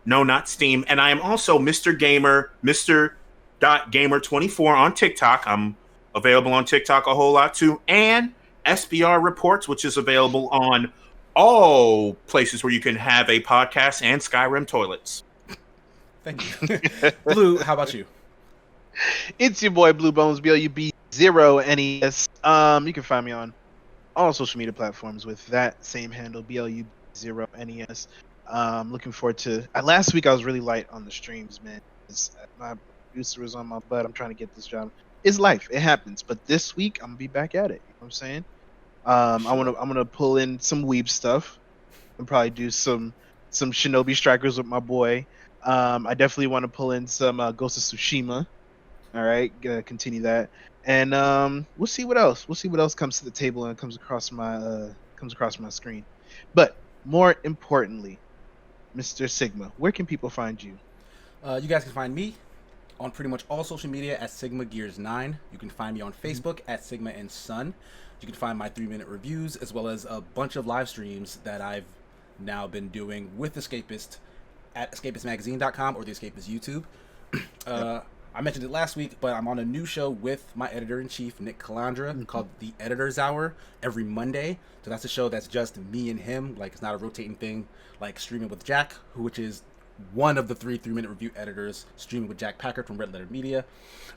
no, not Steam. And I am also Mr. Gamer, Mr.Gamer24 on TikTok. I'm available on TikTok a whole lot too. And SBR Reports, which is available on all places where you can have a podcast and Skyrim toilets. Thank you. Blue, how about you? it's your boy Blue Bones, BLUB0NES. You can find me on all social media platforms with that same handle, BLUB0NES. Looking forward to. Last week I was really light on the streams, man. My producer was on my butt. I'm trying to get this job. It's life. It happens. But this week I'm gonna be back at it. You know what I'm saying? I'm gonna pull in some weeb stuff and probably do some Shinobi Strikers with my boy. I definitely want to pull in some Ghost of Tsushima. All right, gonna continue that, and we'll see what else. We'll see what else comes to the table and comes across my screen. But more importantly, Mr. Sigma, where can people find you? You guys can find me on pretty much all social media at Sigma Gears 9. You can find me on Facebook at Sigma and Sun. You can find my 3-minute reviews as well as a bunch of live streams that I've now been doing with Escapist at escapistmagazine.com or the Escapist YouTube. I mentioned it last week, but I'm on a new show with my editor-in-chief, Nick Calandra, called The Editor's Hour every Monday. So that's a show that's just me and him. Like, it's not a rotating thing like Streaming with Jack, which is one of the 3-minute review editors, Streaming with Jack Packard from Red Letter Media.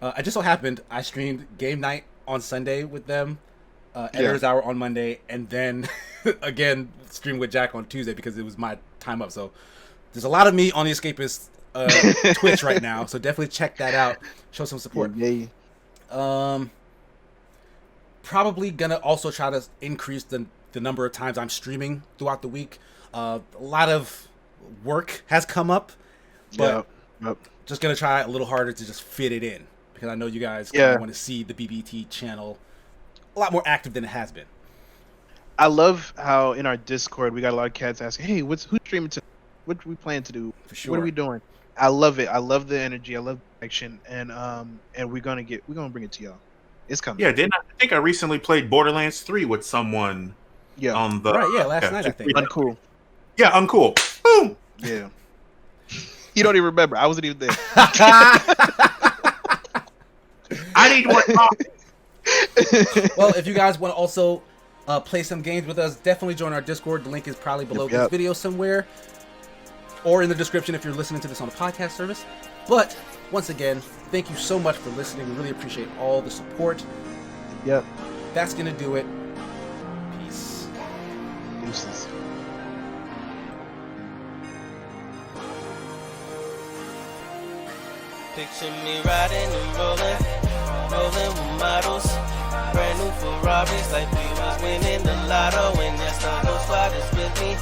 I just so happened I streamed Game Night on Sunday with them, Editor's Hour on Monday, and then again Stream with Jack on Tuesday because it was my time up. So there's a lot of me on the Escapist Twitch right now, so definitely check that out. Show some support. Probably gonna also try to increase the number of times I'm streaming throughout the week. A lot of work has come up, but just gonna try a little harder to just fit it in because I know you guys want to see the BBT channel a lot more active than it has been. I love how in our Discord we got a lot of cats asking, "Hey, who's streaming to? What we plan to do? For sure. What are we doing?" I love it. I love the energy. I love the action, and we're gonna bring it to y'all. It's coming. Yeah, I think I recently played Borderlands 3 with someone. Yeah. On the last night I think. Uncool. Yeah, uncool. Boom. Yeah. You don't even remember. I wasn't even there. I need one copy. Well, if you guys want to also play some games with us, definitely join our Discord. The link is probably below this video somewhere, or in the description if you're listening to this on a podcast service. But once again, thank you so much for listening. We really appreciate all the support. Yep. That's gonna do it. Peace. Deuces. Picture me riding and rolling with models, brand new Ferrari. Ferraris like we was winning the lotto. And that's all those fathers with me.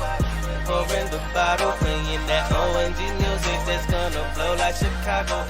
Pouring the bottle, playing that ONG music that's gonna blow like Chicago.